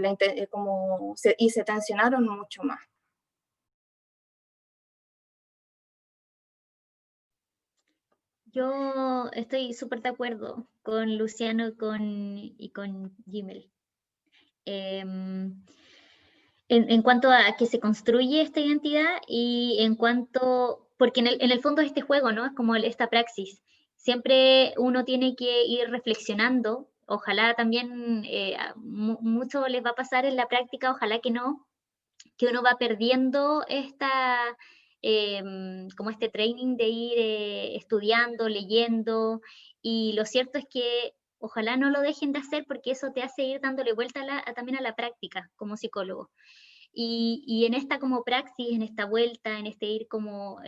y se tensionaron mucho más. Yo estoy súper de acuerdo con Luciano y con Gimel. en cuanto a que se construye esta identidad y en cuanto, porque en el fondo es este juego, ¿no? Es como esta praxis. Siempre uno tiene que ir reflexionando, ojalá también mucho les va a pasar en la práctica, ojalá que no, que uno va perdiendo como este training de ir estudiando, leyendo, y lo cierto es que ojalá no lo dejen de hacer porque eso te hace ir dándole vuelta también a la práctica como psicólogo. Y en esta como praxis, en esta vuelta, en este ir como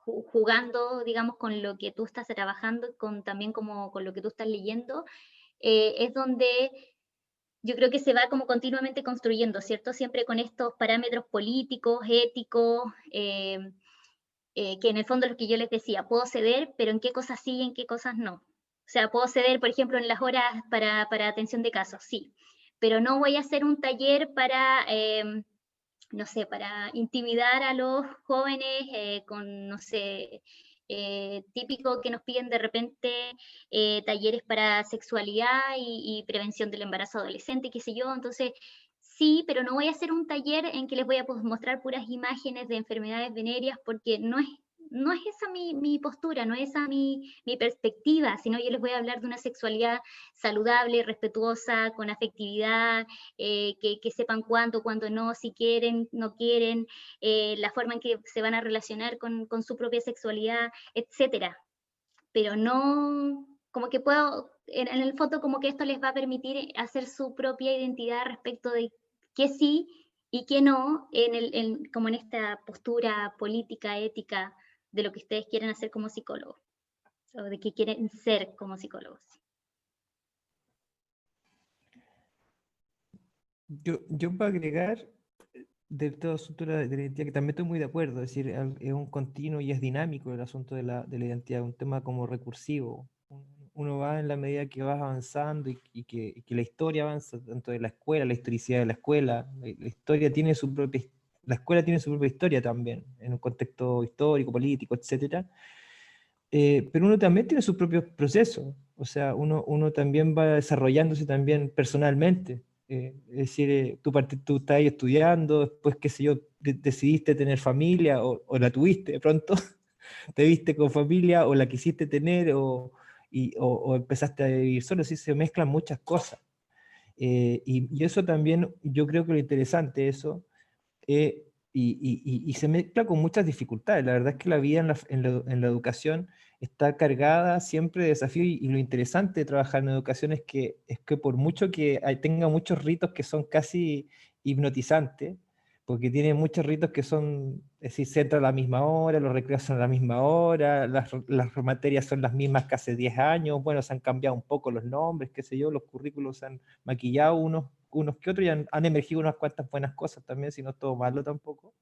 jugando, digamos, con lo que tú estás trabajando, también como con lo que tú estás leyendo, es donde yo creo que se va como continuamente construyendo, ¿cierto? Siempre con estos parámetros políticos, éticos, que en el fondo es lo que yo les decía, puedo ceder, pero en qué cosas sí y en qué cosas no. O sea, puedo ceder, por ejemplo, en las horas para atención de casos, sí, pero no voy a hacer un taller para, no sé, para intimidar a los jóvenes con, no sé, típico que nos piden de repente talleres para sexualidad y prevención del embarazo adolescente, qué sé yo, entonces sí, pero no voy a hacer un taller en que les voy a mostrar puras imágenes de enfermedades venéreas porque no es esa mi postura, no es esa mi perspectiva, sino yo les voy a hablar de una sexualidad saludable, respetuosa, con afectividad, que sepan cuándo no, si quieren, no quieren, la forma en que se van a relacionar con su propia sexualidad, etcétera. Pero no, como que puedo, en el fondo como que esto les va a permitir hacer su propia identidad respecto de qué sí y qué no, como en esta postura política, ética, de lo que ustedes quieren hacer como psicólogos, o de qué quieren ser como psicólogos. Yo para agregar de toda estructura de la identidad, que también estoy muy de acuerdo, es decir, es un continuo y es dinámico el asunto de la identidad, un tema como recursivo. Uno va en la medida que vas avanzando y que la historia avanza, tanto de la escuela, la historicidad de la escuela, la historia tiene su propia, la escuela tiene su propia historia también, en un contexto histórico, político, etcétera. Pero uno también tiene sus propios procesos, o sea, uno también va desarrollándose también personalmente. Es decir, tú estás ahí estudiando, después, qué sé yo, decidiste tener familia o la tuviste de pronto, te viste con familia o la quisiste tener o empezaste a vivir solo, así se mezclan muchas cosas. Y eso también, yo creo que lo interesante eso, y se mezcla con muchas dificultades. La verdad es que la vida en la educación está cargada siempre de desafíos y lo interesante de trabajar en educación es que por mucho que tenga muchos ritos que son casi hipnotizantes, porque tiene muchos ritos que son, es decir, se entra a la misma hora, los recreos son a la misma hora, las materias son las mismas que hace 10 años, bueno, se han cambiado un poco los nombres, qué sé yo, los currículos se han maquillado unos que otros y han emergido unas cuantas buenas cosas también, si no es todo malo tampoco.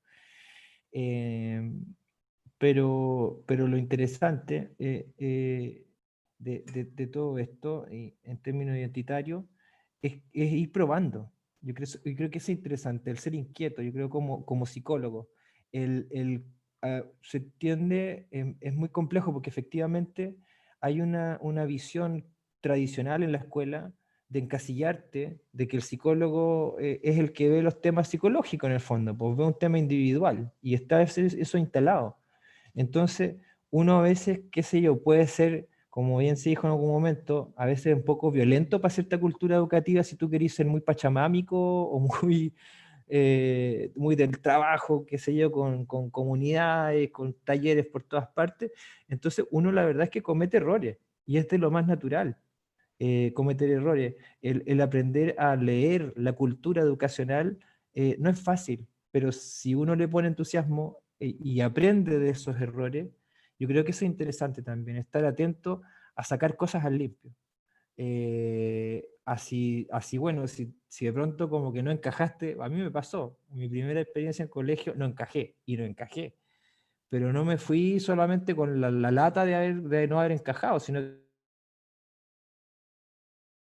Pero lo interesante de todo esto, en términos identitarios, es ir probando. Yo creo que es interesante, el ser inquieto, yo creo como psicólogo. Se tiende, es muy complejo porque efectivamente hay una visión tradicional en la escuela de encasillarte, de que el psicólogo es el que ve los temas psicológicos en el fondo, pues ve un tema individual y está eso instalado. Entonces, uno a veces, qué sé yo, puede ser, como bien se dijo en algún momento, a veces un poco violento para cierta cultura educativa si tú querés ser muy pachamámico o muy del trabajo, qué sé yo, con comunidades, con talleres por todas partes. Entonces, uno la verdad es que comete errores y este es lo más natural. Cometer errores. El aprender a leer la cultura educacional no es fácil, pero si uno le pone entusiasmo y aprende de esos errores, yo creo que eso es interesante también, estar atento a sacar cosas al limpio. Así bueno, si de pronto como que no encajaste, a mí me pasó, en mi primera experiencia en colegio no encajé, pero no me fui solamente con la lata de no haber encajado, sino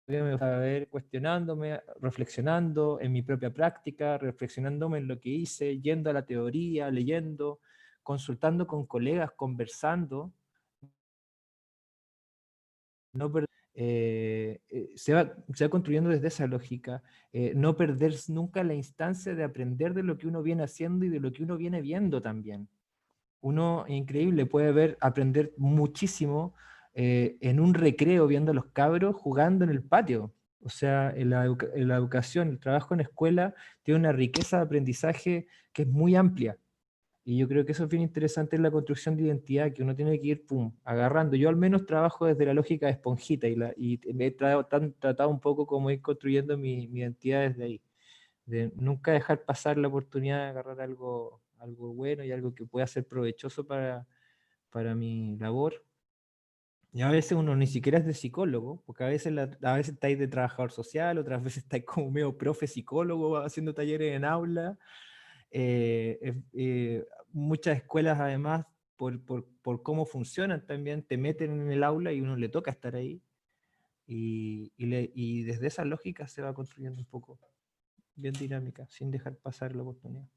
a ver, cuestionándome, reflexionando en mi propia práctica, reflexionándome en lo que hice, yendo a la teoría, leyendo, consultando con colegas, conversando. se va construyendo desde esa lógica, no perder nunca la instancia de aprender de lo que uno viene haciendo y de lo que uno viene viendo también. Uno, increíble, puede aprender muchísimo en un recreo viendo a los cabros jugando en el patio. O sea, en la educación, el trabajo en escuela tiene una riqueza de aprendizaje que es muy amplia. Y yo creo que eso es bien interesante en la construcción de identidad, que uno tiene que ir agarrando. Yo al menos trabajo desde la lógica de esponjita y me he tratado un poco como ir construyendo mi identidad desde ahí. De nunca dejar pasar la oportunidad de agarrar algo bueno y algo que pueda ser provechoso para mi labor. Y a veces uno ni siquiera es de psicólogo, porque a veces estáis de trabajador social, otras veces estáis como medio profe psicólogo haciendo talleres en aula. Muchas escuelas además, por cómo funcionan también, te meten en el aula y uno le toca estar ahí. Y desde esa lógica se va construyendo un poco, bien dinámica, sin dejar pasar la oportunidad.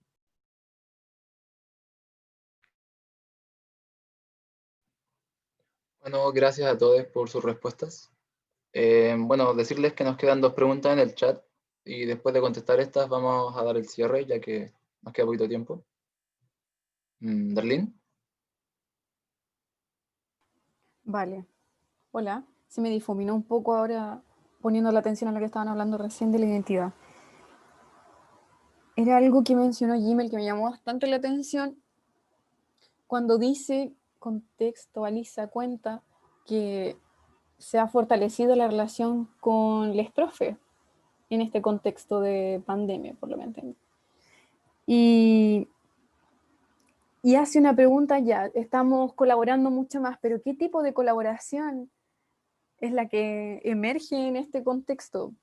Bueno, gracias a todos por sus respuestas. Bueno, decirles que nos quedan 2 preguntas en el chat y después de contestar estas vamos a dar el cierre ya que nos queda poquito tiempo. Darlene. Vale. Hola. Se me difuminó un poco ahora poniendo la atención a lo que estaban hablando recién de la identidad. Era algo que mencionó Gimel que me llamó bastante la atención cuando dice, contextualiza, cuenta que se ha fortalecido la relación con les profes en este contexto de pandemia, por lo que entiendo. Y hace una pregunta ya, estamos colaborando mucho más, pero ¿qué tipo de colaboración es la que emerge en este contexto?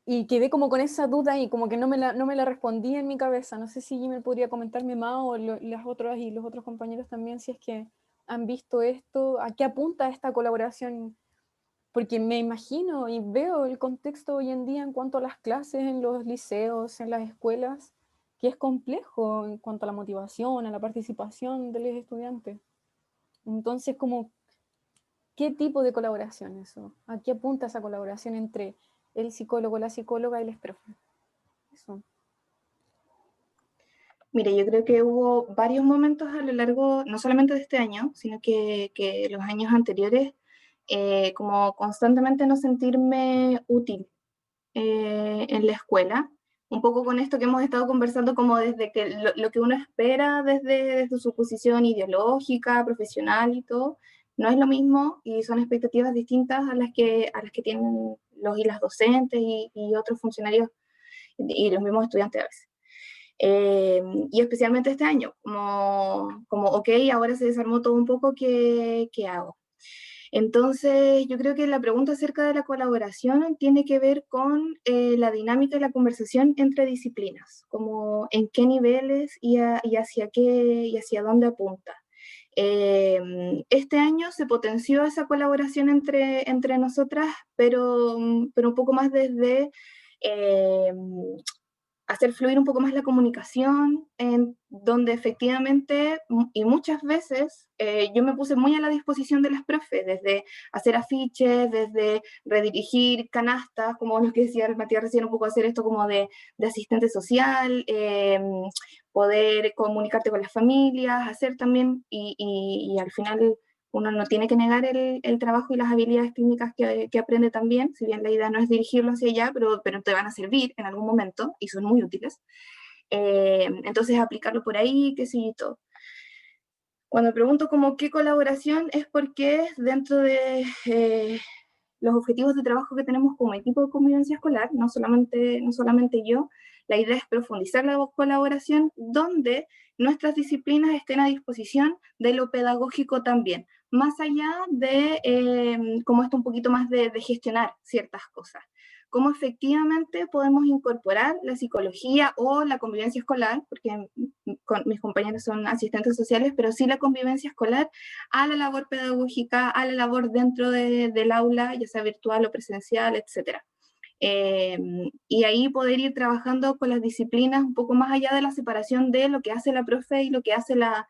Y quedé como con esa duda y como que no me la respondí en mi cabeza. No sé si Jimmy podría comentarme más o las otras y los otros compañeros también, si es que han visto esto, a qué apunta esta colaboración. Porque me imagino y veo el contexto hoy en día en cuanto a las clases en los liceos, en las escuelas, que es complejo en cuanto a la motivación, a la participación de los estudiantes. Entonces, como, ¿qué tipo de colaboración eso? ¿A qué apunta esa colaboración entre el psicólogo, la psicóloga y los profes? Eso. Mire, yo creo que hubo varios momentos a lo largo, no solamente de este año, sino que los años anteriores, como constantemente no sentirme útil en la escuela, un poco con esto que hemos estado conversando, como desde que lo que uno espera desde su posición ideológica, profesional y todo, no es lo mismo y son expectativas distintas a las que tienen los y las docentes y otros funcionarios y los mismos estudiantes a veces. Y especialmente este año, como ok, ahora se desarmó todo un poco, ¿qué hago? Entonces, yo creo que la pregunta acerca de la colaboración tiene que ver con la dinámica y la conversación entre disciplinas, como en qué niveles y hacia qué y hacia dónde apunta. Este año se potenció esa colaboración entre nosotras, pero un poco más desde hacer fluir un poco más la comunicación, en donde efectivamente, y muchas veces, yo me puse muy a la disposición de las profes, desde hacer afiches, desde redirigir canastas, como lo que decía Matías recién, un poco hacer esto como de asistente social, poder comunicarte con las familias, hacer también, y al final uno no tiene que negar el trabajo y las habilidades técnicas que aprende también, si bien la idea no es dirigirlo hacia allá, pero te van a servir en algún momento y son muy útiles. Entonces aplicarlo por ahí, qué sé yo, todo. Cuando pregunto como qué colaboración es porque dentro de los objetivos de trabajo que tenemos como equipo de convivencia escolar, no solamente yo, la idea es profundizar la colaboración donde nuestras disciplinas estén a disposición de lo pedagógico también, más allá de como esto un poquito más de gestionar ciertas cosas. Cómo efectivamente podemos incorporar la psicología o la convivencia escolar, porque mis compañeros son asistentes sociales, pero sí la convivencia escolar a la labor pedagógica, a la labor dentro del aula, ya sea virtual o presencial, etc. y ahí poder ir trabajando con las disciplinas un poco más allá de la separación de lo que hace la profe y lo que hace la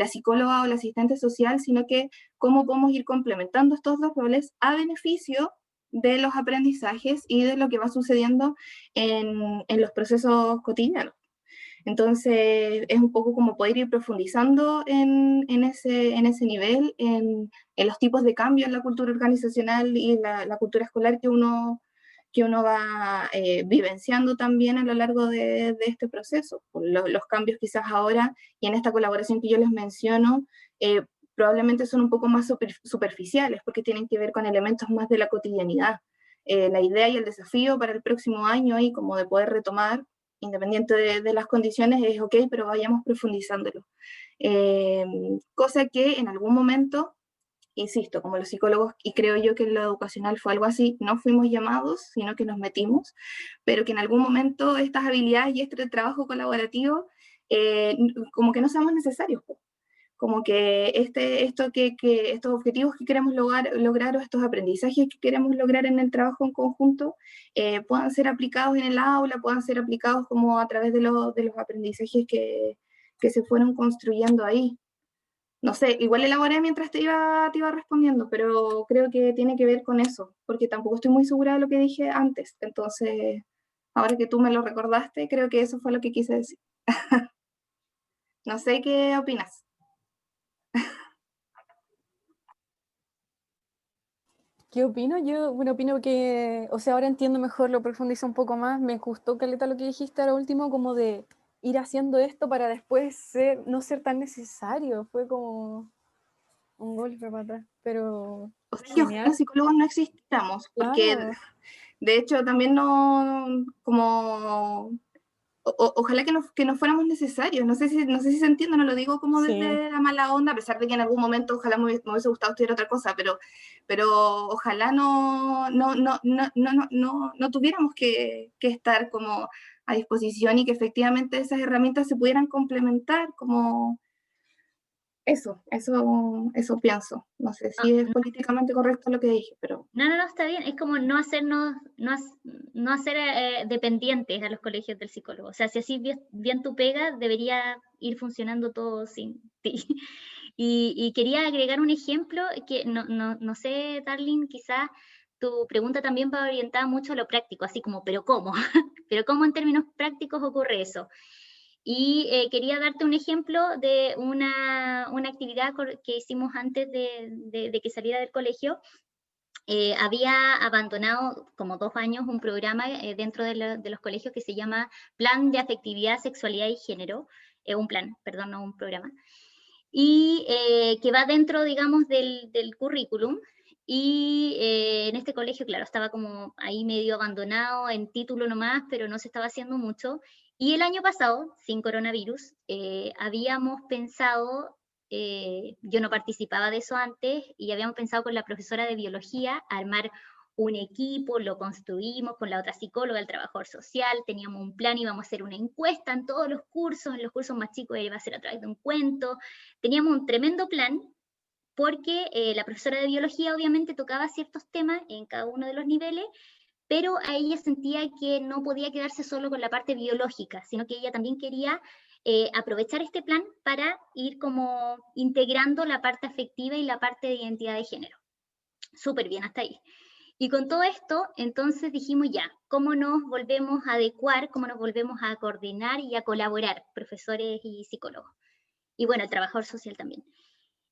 psicóloga o la asistente social, sino que cómo podemos ir complementando estos dos roles a beneficio de los aprendizajes y de lo que va sucediendo en los procesos cotidianos. Entonces es un poco como poder ir profundizando en ese nivel, en los tipos de cambio en la cultura organizacional y la cultura escolar que uno va vivenciando también a lo largo de este proceso. Los cambios quizás ahora y en esta colaboración que yo les menciono, probablemente son un poco más superficiales porque tienen que ver con elementos más de la cotidianidad. La idea y el desafío para el próximo año y como de poder retomar, independiente de las condiciones, es ok, pero vayamos profundizándolo. Cosa que en algún momento, insisto, como los psicólogos, y creo yo que en lo educacional fue algo así, no fuimos llamados, sino que nos metimos, pero que en algún momento estas habilidades y este trabajo colaborativo como que no seamos necesarios, como que estos objetivos que queremos lograr o estos aprendizajes que queremos lograr en el trabajo en conjunto puedan ser aplicados en el aula, puedan ser aplicados como a través de los aprendizajes que se fueron construyendo ahí. No sé, igual elaboré mientras te iba respondiendo, pero creo que tiene que ver con eso, porque tampoco estoy muy segura de lo que dije antes. Entonces, ahora que tú me lo recordaste, creo que eso fue lo que quise decir. No sé qué opinas. ¿Qué opino? Yo, bueno, opino que, o sea, ahora entiendo mejor, lo profundizo un poco más. Me gustó, Caleta, lo que dijiste ahora último, como de ir haciendo esto para después no ser tan necesario. Fue como un golpe para atrás, pero o sea, que ojalá los psicólogos no existiéramos, porque claro. de hecho también no, como, ojalá que no fuéramos necesarios, no sé si se entiende, no lo digo como desde la mala onda, a pesar de que en algún momento ojalá me hubiese gustado estudiar otra cosa, pero ojalá no tuviéramos que estar como a disposición y que efectivamente esas herramientas se pudieran complementar como... Eso pienso. No sé si es políticamente correcto lo que dije, pero... No, está bien. Es como no hacer dependientes a los colegios del psicólogo. O sea, si así bien tu pega, debería ir funcionando todo sin ti. Y quería agregar un ejemplo que no sé, Darling, quizás tu pregunta también va orientada mucho a lo práctico, así como, ¿pero cómo? ¿Pero cómo en términos prácticos ocurre eso? Y quería darte un ejemplo de una actividad que hicimos antes de que saliera del colegio. Había abandonado como 2 años un programa dentro de los colegios que se llama Plan de Afectividad, Sexualidad y Género, un plan, perdón, no un programa, y que va dentro, digamos, del currículum. Y en este colegio, claro, estaba como ahí medio abandonado, en título nomás, pero no se estaba haciendo mucho. Y el año pasado, sin coronavirus, habíamos pensado, yo no participaba de eso antes, y habíamos pensado con la profesora de biología armar un equipo, lo construimos con la otra psicóloga, el trabajador social, teníamos un plan, íbamos a hacer una encuesta en todos los cursos, en los cursos más chicos iba a ser a través de un cuento, teníamos un tremendo plan, porque la profesora de biología obviamente tocaba ciertos temas en cada uno de los niveles, pero a ella sentía que no podía quedarse solo con la parte biológica, sino que ella también quería aprovechar este plan para ir como integrando la parte afectiva y la parte de identidad de género. Súper bien, hasta ahí. Y con todo esto, entonces dijimos ya, ¿cómo nos volvemos a adecuar, cómo nos volvemos a coordinar y a colaborar, profesores y psicólogos? Y bueno, el trabajador social también.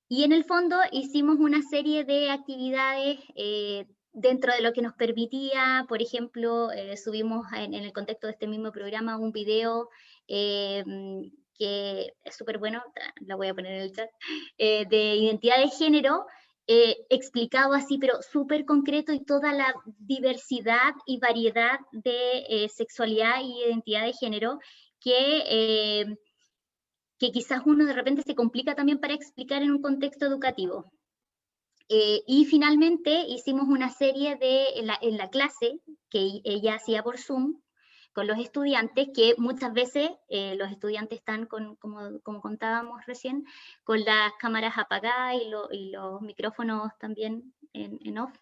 Y en el fondo hicimos una serie de actividades dentro de lo que nos permitía. Por ejemplo, subimos en el contexto de este mismo programa un video que es súper bueno, la voy a poner en el chat, de identidad de género, explicado así, pero súper concreto, y toda la diversidad y variedad de sexualidad y identidad de género que quizás uno de repente se complica también para explicar en un contexto educativo. Y finalmente hicimos una serie en la clase que ella hacía por Zoom con los estudiantes, que muchas veces los estudiantes están, como contábamos recién, con las cámaras apagadas y los micrófonos también en off.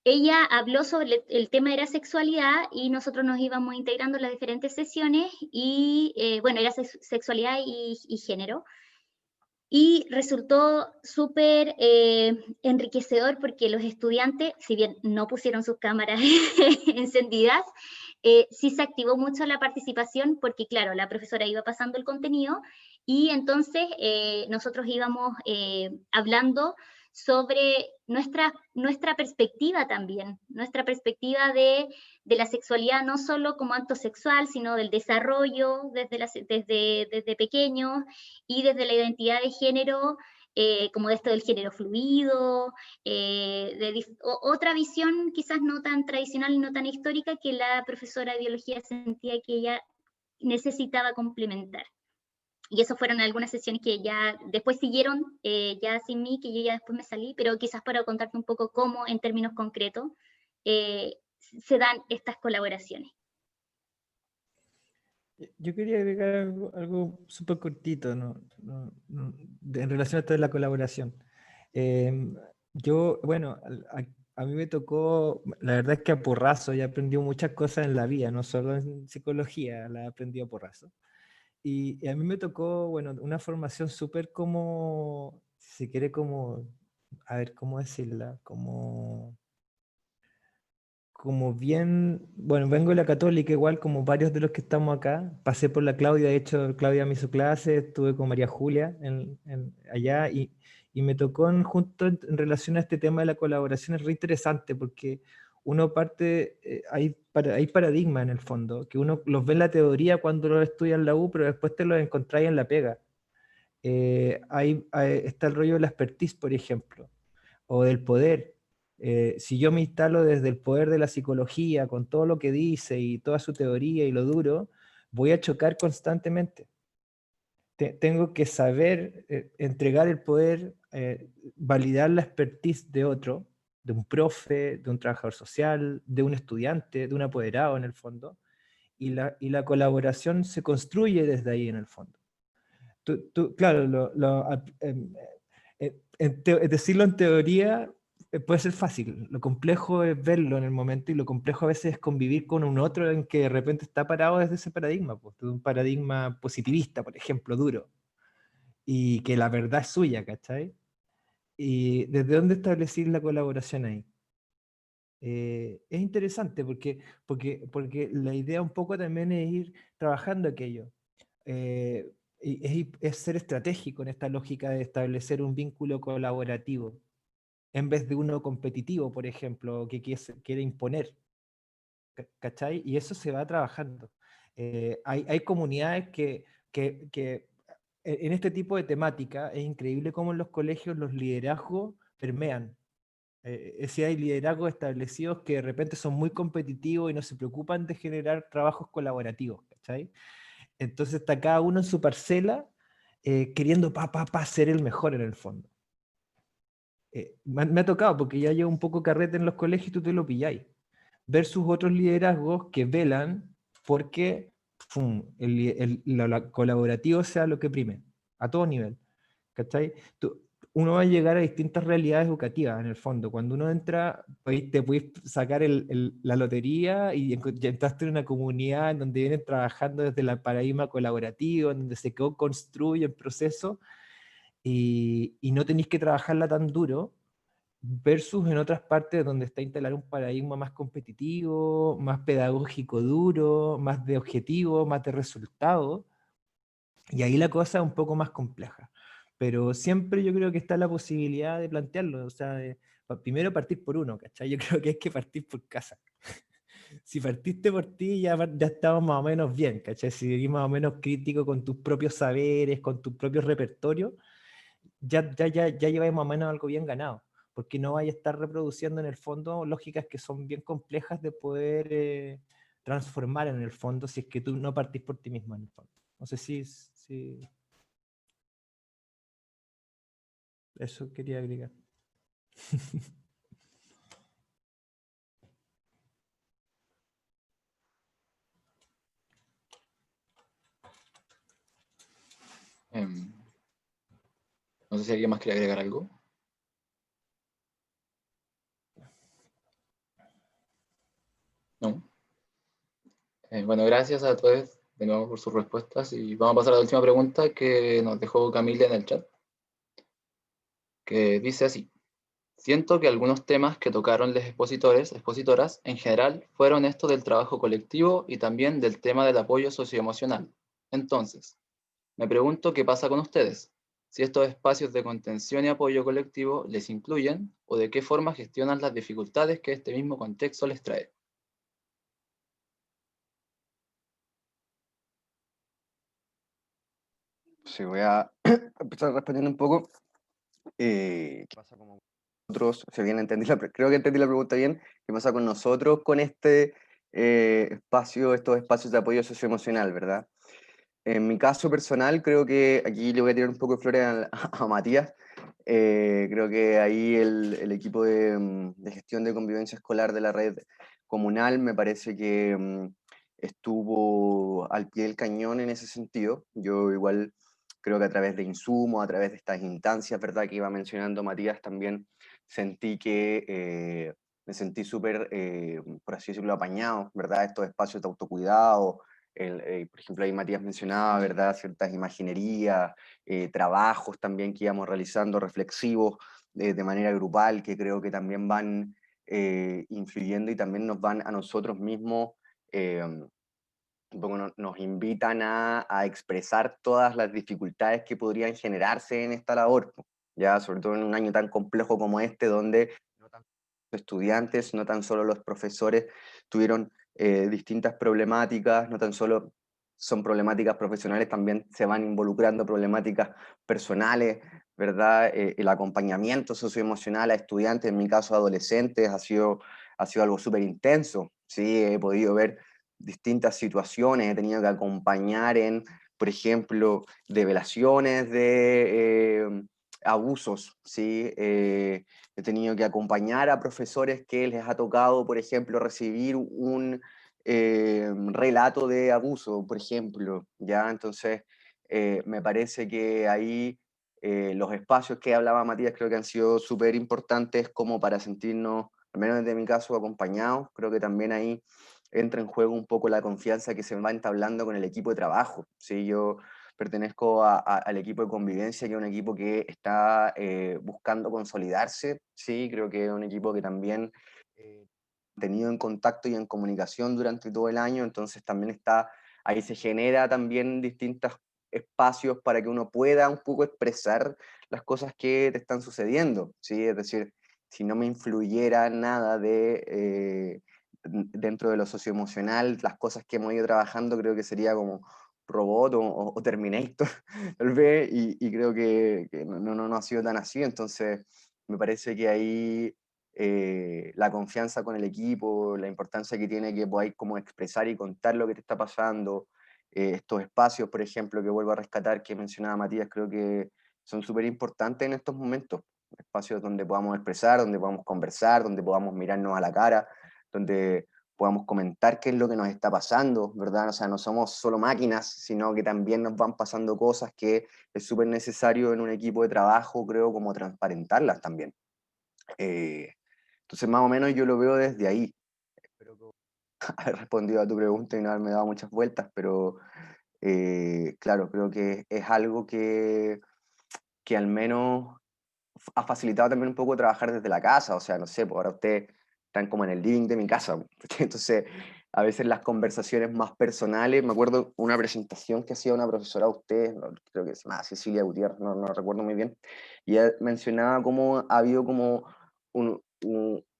ella habló sobre el tema de la sexualidad y nosotros nos íbamos integrando en las diferentes sesiones y, bueno, era sexualidad y género. Y resultó súper enriquecedor porque los estudiantes, si bien no pusieron sus cámaras encendidas, sí se activó mucho la participación porque, claro, la profesora iba pasando el contenido y entonces nosotros íbamos hablando sobre nuestra perspectiva también, nuestra perspectiva de la sexualidad no solo como acto sexual, sino del desarrollo desde pequeños y desde la identidad de género, como de esto del género fluido, otra visión quizás no tan tradicional y no tan histórica que la profesora de biología sentía que ella necesitaba complementar. Y eso fueron algunas sesiones que ya después siguieron, ya sin mí, que yo ya después me salí, pero quizás para contarte un poco cómo, en términos concretos, se dan estas colaboraciones. Yo quería agregar algo súper cortito, en relación a esto de la colaboración. Bueno, a mí me tocó, la verdad es que a porrazo ya aprendí muchas cosas en la vida, no solo en psicología, la he aprendido a porrazo. Y a mí me tocó, bueno, una formación súper como, si se quiere como, a ver, ¿cómo decirla? Como bien, bueno, vengo de la católica igual como varios de los que estamos acá, pasé por la Claudia, de hecho Claudia me hizo clase, estuve con María Julia allá y me tocó justo en relación a este tema de la colaboración, es re interesante porque uno parte, hay paradigmas en el fondo, que uno los ve en la teoría cuando los estudia en la U, pero después te los encontráis en la pega. Está el rollo de la expertise, por ejemplo, o del poder. Si yo me instalo desde el poder de la psicología, con todo lo que dice y toda su teoría y lo duro, voy a chocar constantemente. Tengo que saber entregar el poder, validar la expertise de otro, de un profe, de un trabajador social, de un estudiante, de un apoderado en el fondo, y la colaboración se construye desde ahí en el fondo. Claro, decirlo en teoría puede ser fácil, lo complejo es verlo en el momento y lo complejo a veces es convivir con un otro en que de repente está parado desde ese paradigma, pues, de un paradigma positivista, por ejemplo, duro, y que la verdad es suya, ¿cachai? ¿Y desde dónde establecer la colaboración ahí? Es interesante porque la idea un poco también es ir trabajando aquello. Es ser estratégico en esta lógica de establecer un vínculo colaborativo en vez de uno competitivo, por ejemplo, que quiere imponer. ¿Cachai? Y eso se va trabajando. Hay comunidades que en este tipo de temática es increíble cómo en los colegios los liderazgos permean. Si hay liderazgos establecidos que de repente son muy competitivos y no se preocupan de generar trabajos colaborativos, ¿cachai? Entonces está cada uno en su parcela queriendo ser el mejor en el fondo. Me ha tocado porque ya llevo un poco carrete en los colegios y tú te lo pilláis. Versus otros liderazgos que velan porque lo colaborativo sea lo que prime, a todo nivel. ¿Cachai? Uno va a llegar a distintas realidades educativas en el fondo. Cuando uno entra, te puedes sacar la lotería y entraste en una comunidad en donde vienen trabajando desde el paradigma colaborativo, en donde se construye el proceso y no tenéis que trabajarla tan duro, versus en otras partes donde está instalado un paradigma más competitivo, más pedagógico duro, más de objetivo, más de resultado, y ahí la cosa es un poco más compleja. Pero siempre yo creo que está la posibilidad de plantearlo, o sea, primero partir por uno, ¿cachai? Yo creo que hay que partir por casa. Si partiste por ti, ya estamos más o menos bien, ¿cachai? Si eres más o menos crítico con tus propios saberes, con tus propios repertorios, ya lleváis más o menos algo bien ganado, porque no vais a estar reproduciendo en el fondo lógicas que son bien complejas de poder transformar en el fondo si es que tú no partís por ti mismo en el fondo. No sé si eso quería agregar. No sé si alguien más quiere agregar algo. Bueno, gracias a todos de nuevo por sus respuestas y vamos a pasar a la última pregunta que nos dejó Camila en el chat, que dice así. Siento que algunos temas que tocaron los expositores, expositoras, en general, fueron esto del trabajo colectivo y también del tema del apoyo socioemocional. Entonces, me pregunto qué pasa con ustedes, si estos espacios de contención y apoyo colectivo les incluyen o de qué forma gestionan las dificultades que este mismo contexto les trae. Sí, voy a empezar respondiendo un poco. ¿Qué pasa con nosotros? Si bien creo que entendí la pregunta bien. ¿Qué pasa con nosotros con este espacio, estos espacios de apoyo socioemocional, verdad? En mi caso personal, creo que aquí le voy a tirar un poco de flores a Matías. Creo que ahí el equipo de gestión de convivencia escolar de la red comunal me parece que estuvo al pie del cañón en ese sentido. Yo igual creo que a través de insumos, a través de estas instancias, ¿verdad? Que iba mencionando Matías, también sentí que me sentí súper, por así decirlo, apañado, ¿verdad? Estos espacios de autocuidado. Por ejemplo, ahí Matías mencionaba, ¿verdad? Ciertas imaginerías, trabajos también que íbamos realizando, reflexivos, de manera grupal, que creo que también van influyendo y también nos van a nosotros mismos, un poco nos invitan a expresar todas las dificultades que podrían generarse en esta labor, ya sobre todo en un año tan complejo como este, donde no tan solo los estudiantes, no tan solo los profesores tuvieron distintas problemáticas, no tan solo son problemáticas profesionales, también se van involucrando problemáticas personales, ¿verdad? El acompañamiento socioemocional a estudiantes, en mi caso adolescentes, ha sido algo súper intenso, ¿sí? He podido ver distintas situaciones, he tenido que acompañar en, por ejemplo, develaciones de abusos, ¿sí? He tenido que acompañar a profesores que les ha tocado, por ejemplo, recibir un relato de abuso, por ejemplo, ¿ya? Entonces, me parece que ahí los espacios que hablaba Matías creo que han sido súper importantes como para sentirnos, al menos desde mi caso, acompañados. Creo que también ahí entra en juego un poco la confianza que se va entablando con el equipo de trabajo, ¿sí? Yo pertenezco al equipo de convivencia, que es un equipo que está buscando consolidarse, ¿sí? Creo que es un equipo que también tenido en contacto y en comunicación durante todo el año, entonces también ahí se genera también distintos espacios para que uno pueda un poco expresar las cosas que te están sucediendo, ¿sí? Es decir, si no me influyera nada dentro de lo socioemocional, las cosas que hemos ido trabajando, creo que sería como Robot o Terminator, tal vez, y creo que no ha sido tan así, entonces me parece que ahí la confianza con el equipo, la importancia que tiene que podáis como expresar y contar lo que te está pasando, estos espacios, por ejemplo, que vuelvo a rescatar, que mencionaba Matías, creo que son súper importantes en estos momentos, espacios donde podamos expresar, donde podamos conversar, donde podamos mirarnos a la cara, donde podamos comentar qué es lo que nos está pasando, ¿verdad? O sea, no somos solo máquinas, sino que también nos van pasando cosas que es súper necesario en un equipo de trabajo, creo, como transparentarlas también. Entonces, más o menos yo lo veo desde ahí. Espero que haber respondido a tu pregunta y no haberme dado muchas vueltas, pero claro, creo que es algo que al menos ha facilitado también un poco trabajar desde la casa. O sea, no sé, pues ahora ustedes están como en el living de mi casa. Entonces, a veces las conversaciones más personales, me acuerdo una presentación que hacía una profesora a ustedes, creo que se llama Cecilia Gutiérrez, no recuerdo muy bien, y ella mencionaba cómo ha habido como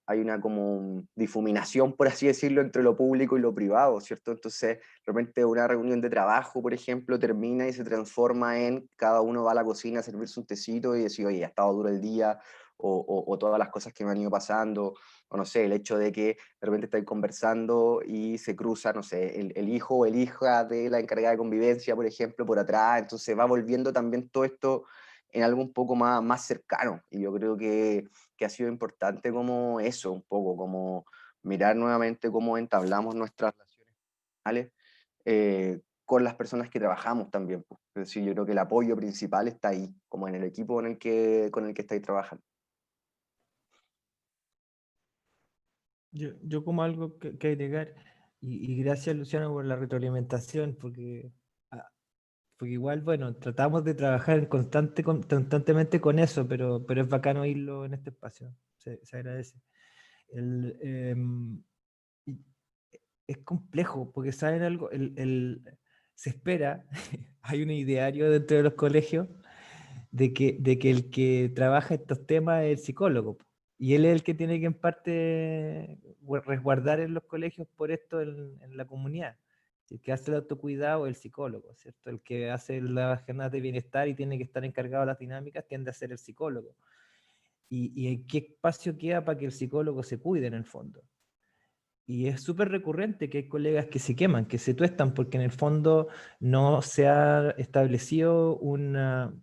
hay una como difuminación, por así decirlo, entre lo público y lo privado, ¿cierto? Entonces, de repente una reunión de trabajo, por ejemplo, termina y se transforma en cada uno va a la cocina a servirse un tecito y decir, oye, ha estado duro el día, o todas las cosas que me han ido pasando, o no sé, el hecho de que de repente estáis conversando y se cruza, no sé, el hijo o el hija de la encargada de convivencia, por ejemplo, por atrás, entonces va volviendo también todo esto en algo un poco más cercano, y yo creo que ha sido importante como eso, un poco, como mirar nuevamente cómo entablamos nuestras relaciones personales con las personas que trabajamos también, pues. Es decir, yo creo que el apoyo principal está ahí, como en el equipo con el que estáis trabajando. Yo como algo que agregar, Y gracias, Luciano, por la retroalimentación, porque igual, bueno, tratamos de trabajar constantemente con eso, pero es bacán oírlo en este espacio. Se agradece. Es complejo, porque saben algo, se espera, hay un ideario dentro de los colegios, de que el que trabaja estos temas es el psicólogo, y él es el que tiene que en parte resguardar en los colegios por esto en la comunidad. El que hace el autocuidado es el psicólogo, ¿cierto? El que hace las jornadas de bienestar y tiene que estar encargado de las dinámicas tiende a ser el psicólogo. ¿Y en qué espacio queda para que el psicólogo se cuide en el fondo? Y es súper recurrente que hay colegas que se queman, que se tuestan, porque en el fondo no se ha establecido una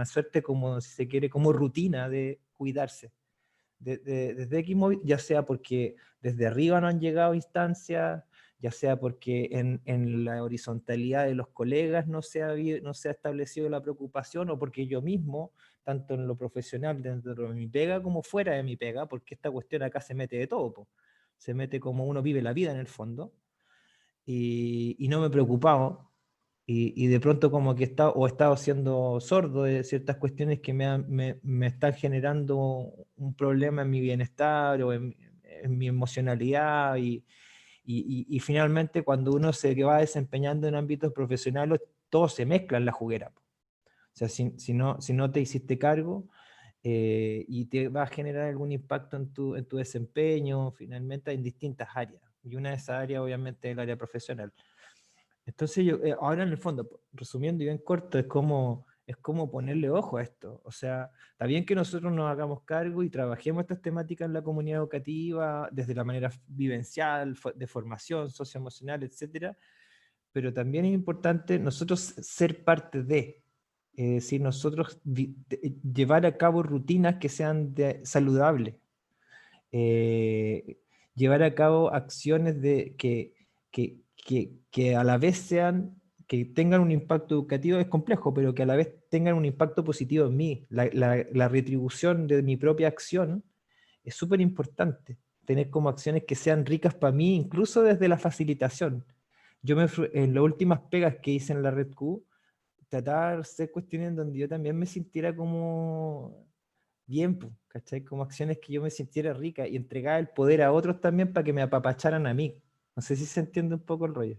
suerte, como si se quiere, como rutina de cuidarse. Desde X, ya sea porque desde arriba no han llegado instancias, ya sea porque en la horizontalidad de los colegas no se ha establecido la preocupación, o porque yo mismo, tanto en lo profesional dentro de mi pega como fuera de mi pega, porque esta cuestión acá se mete de todo, po. Se mete como uno vive la vida en el fondo, y no me he preocupado, y de pronto como que he estado siendo sordo de ciertas cuestiones que me están generando un problema en mi bienestar o en mi emocionalidad, y finalmente cuando uno se va desempeñando en ámbitos profesionales, todo se mezcla en la juguera. O sea, si no te hiciste cargo, y te va a generar algún impacto en tu desempeño, finalmente en distintas áreas. Y una de esas áreas obviamente es el área profesional. Entonces ahora en el fondo, resumiendo y bien corto, es como ponerle ojo a esto. O sea, está bien que nosotros nos hagamos cargo y trabajemos estas temáticas en la comunidad educativa, desde la manera vivencial, de formación socioemocional, etcétera, pero también es importante nosotros ser parte de, es decir, nosotros llevar a cabo rutinas que sean saludables, llevar a cabo acciones que a la vez que tengan un impacto educativo. Es complejo, pero que a la vez tengan un impacto positivo en mí. La retribución de mi propia acción es súper importante. Tener como acciones que sean ricas para mí, incluso desde la facilitación. En las últimas pegas que hice en la Red Q, trataba de hacer cuestiones donde yo también me sintiera como bien, ¿cachai? Como acciones que yo me sintiera rica, y entregar el poder a otros también para que me apapacharan a mí. No sé si se entiende un poco el rollo.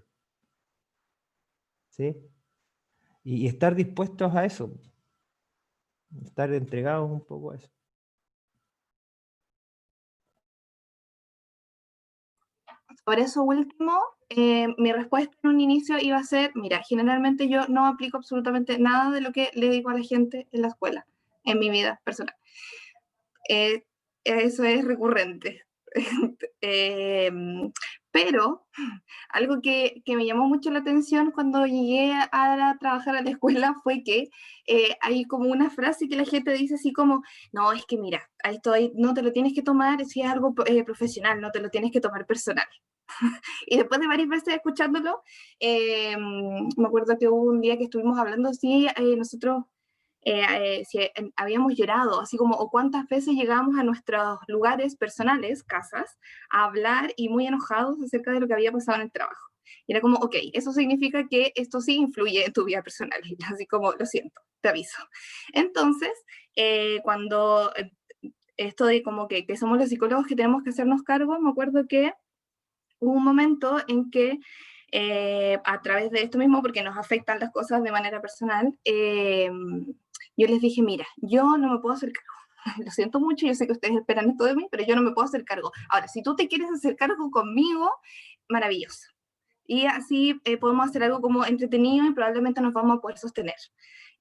¿Sí? Y estar dispuestos a eso. Estar entregados un poco a eso. Por eso último, mi respuesta en un inicio iba a ser, mira, generalmente yo no aplico absolutamente nada de lo que le digo a la gente en la escuela, en mi vida personal. Eso es recurrente. Pero algo que me llamó mucho la atención cuando llegué a trabajar a la escuela fue que hay como una frase que la gente dice así como, no, es que mira, a esto no te lo tienes que tomar si es algo profesional, no te lo tienes que tomar personal. Y después de varias veces escuchándolo, me acuerdo que hubo un día que estuvimos hablando así, nosotros si habíamos llorado, así como, o cuántas veces llegábamos a nuestros lugares personales, casas, a hablar y muy enojados acerca de lo que había pasado en el trabajo. Y era como, ok, eso significa que esto sí influye en tu vida personal, así como, lo siento, te aviso. Entonces, cuando esto de como que somos los psicólogos que tenemos que hacernos cargo, me acuerdo que hubo un momento en que a través de esto mismo, porque nos afectan las cosas de manera personal, yo les dije, mira, yo no me puedo hacer cargo. Lo siento mucho, yo sé que ustedes esperan esto de mí, pero yo no me puedo hacer cargo. Ahora, si tú te quieres hacer cargo conmigo, maravilloso. Y así podemos hacer algo como entretenido y probablemente nos vamos a poder sostener.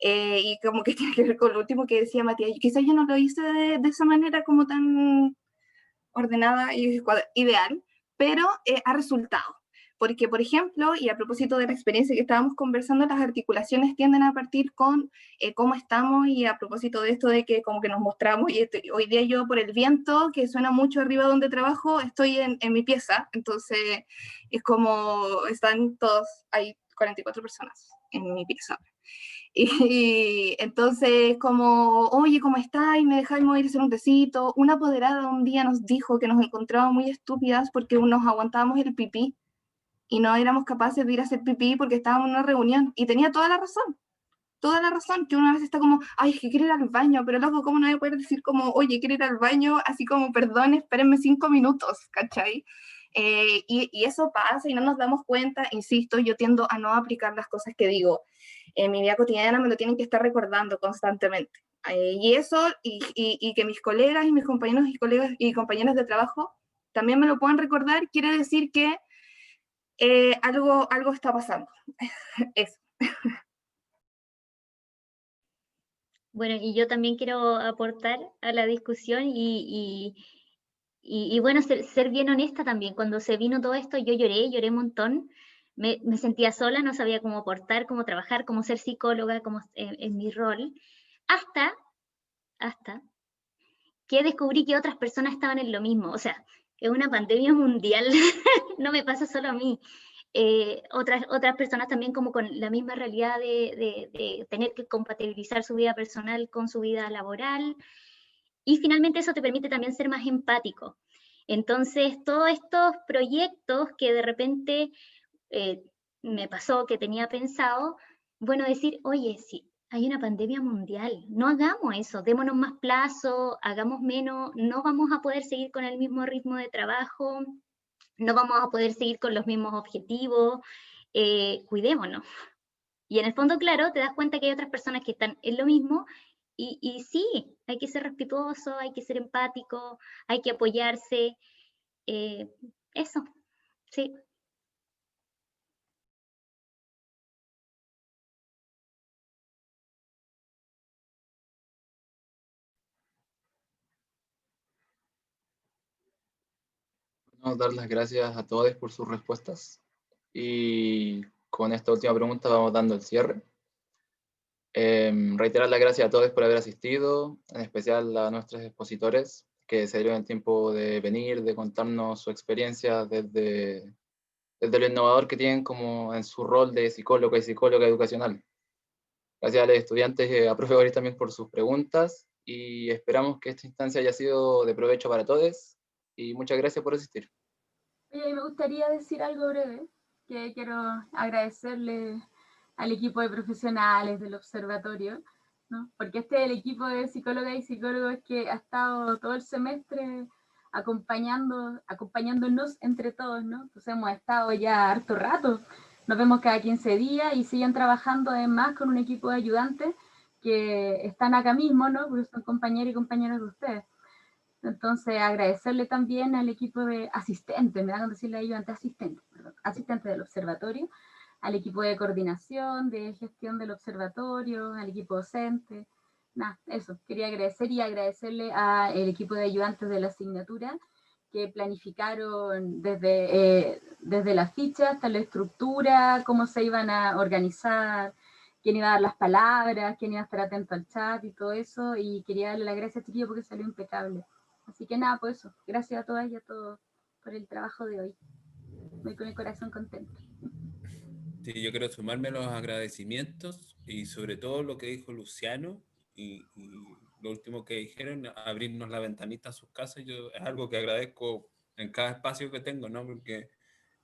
Y como que tiene que ver con lo último que decía Matías, quizás yo no lo hice de esa manera como tan ordenada y ideal, pero ha resultado. Porque, por ejemplo, y a propósito de la experiencia que estábamos conversando, las articulaciones tienden a partir con cómo estamos, y a propósito de esto de que como que nos mostramos, y hoy día yo por el viento, que suena mucho arriba donde trabajo, estoy en mi pieza, entonces es como están todos, hay 44 personas en mi pieza. Y entonces como, oye, ¿cómo estás? Y me dejáis ir a hacer un tecito. Una apoderada un día nos dijo que nos encontrábamos muy estúpidas porque nos aguantábamos el pipí y no éramos capaces de ir a hacer pipí porque estábamos en una reunión. Y tenía toda la razón, que una vez está como, ay, es que quiero ir al baño, pero loco, ¿cómo no voy a poder decir como, oye, quiero ir al baño? Así como, perdón, espérenme 5 minutos, ¿cachai? Y eso pasa y no nos damos cuenta, insisto, yo tiendo a no aplicar las cosas que digo. En mi vida cotidiana me lo tienen que estar recordando constantemente. Y eso, y que mis colegas y mis compañeros y compañeras de trabajo también me lo puedan recordar, quiere decir que algo está pasando. Eso. Bueno, y yo también quiero aportar a la discusión y bueno, ser bien honesta también. Cuando se vino todo esto, yo lloré un montón. Me sentía sola, no sabía cómo aportar, cómo trabajar, cómo ser psicóloga, cómo, en mi rol. Hasta que descubrí que otras personas estaban en lo mismo. O sea, es una pandemia mundial, no me pasa solo a mí. Otras personas también como con la misma realidad de tener que compatibilizar su vida personal con su vida laboral. Y finalmente eso te permite también ser más empático. Entonces, todos estos proyectos que de repente me pasó, que tenía pensado, bueno, decir, oye, sí, hay una pandemia mundial, no hagamos eso, démonos más plazo, hagamos menos, no vamos a poder seguir con el mismo ritmo de trabajo, no vamos a poder seguir con los mismos objetivos, cuidémonos. Y en el fondo, claro, te das cuenta que hay otras personas que están en lo mismo y sí, hay que ser respetuoso, hay que ser empático, hay que apoyarse, eso, sí. Bueno, dar las gracias a todos por sus respuestas. Y con esta última pregunta vamos dando el cierre. Reiterar las gracias a todos por haber asistido, en especial a nuestros expositores que se dieron el tiempo de venir, de contarnos su experiencia desde lo innovador que tienen como en su rol de psicóloga y psicóloga educacional. Gracias a los estudiantes y a profe Boris también por sus preguntas y esperamos que esta instancia haya sido de provecho para todos y muchas gracias por asistir. Oye, me gustaría decir algo breve, que quiero agradecerle al equipo de profesionales del observatorio, ¿no? Porque este es el equipo de psicólogas y psicólogos que ha estado todo el semestre acompañándonos entre todos, ¿no? Entonces hemos estado ya harto rato, nos vemos cada 15 días y siguen trabajando además con un equipo de ayudantes que están acá mismo, ¿no? Porque son compañeros y compañeras de ustedes. Entonces, agradecerle también al equipo de asistentes, me van a decirle a ellos antes asistentes del observatorio, al equipo de coordinación, de gestión del observatorio, al equipo docente. Nada, eso, quería agradecer y agradecerle al equipo de ayudantes de la asignatura que planificaron desde la ficha hasta la estructura, cómo se iban a organizar, quién iba a dar las palabras, quién iba a estar atento al chat y todo eso, y quería darle las gracias a Chiquillo porque salió impecable. Así que nada, pues eso. Gracias a todas y a todos por el trabajo de hoy. Voy con el corazón contento. Sí, yo quiero sumarme a los agradecimientos y sobre todo lo que dijo Luciano y lo último que dijeron, abrirnos la ventanita a sus casas. Yo es algo que agradezco en cada espacio que tengo, ¿no? Porque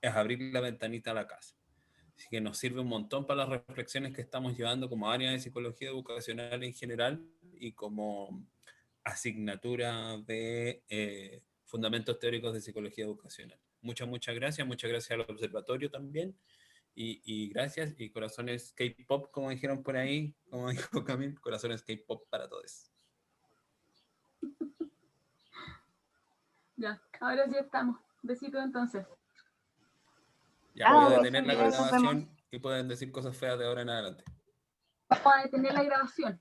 es abrir la ventanita a la casa. Así que nos sirve un montón para las reflexiones que estamos llevando como área de psicología educacional en general y como asignatura de fundamentos teóricos de psicología educacional. Muchas gracias. Muchas gracias al observatorio también. Y gracias. Y corazones K-pop, como dijeron por ahí, como dijo Camil, corazones K-pop para todos. Ya, ahora sí estamos. Besitos entonces. Ya, voy a detener la grabación y pueden decir cosas feas de ahora en adelante. Vamos a detener la grabación.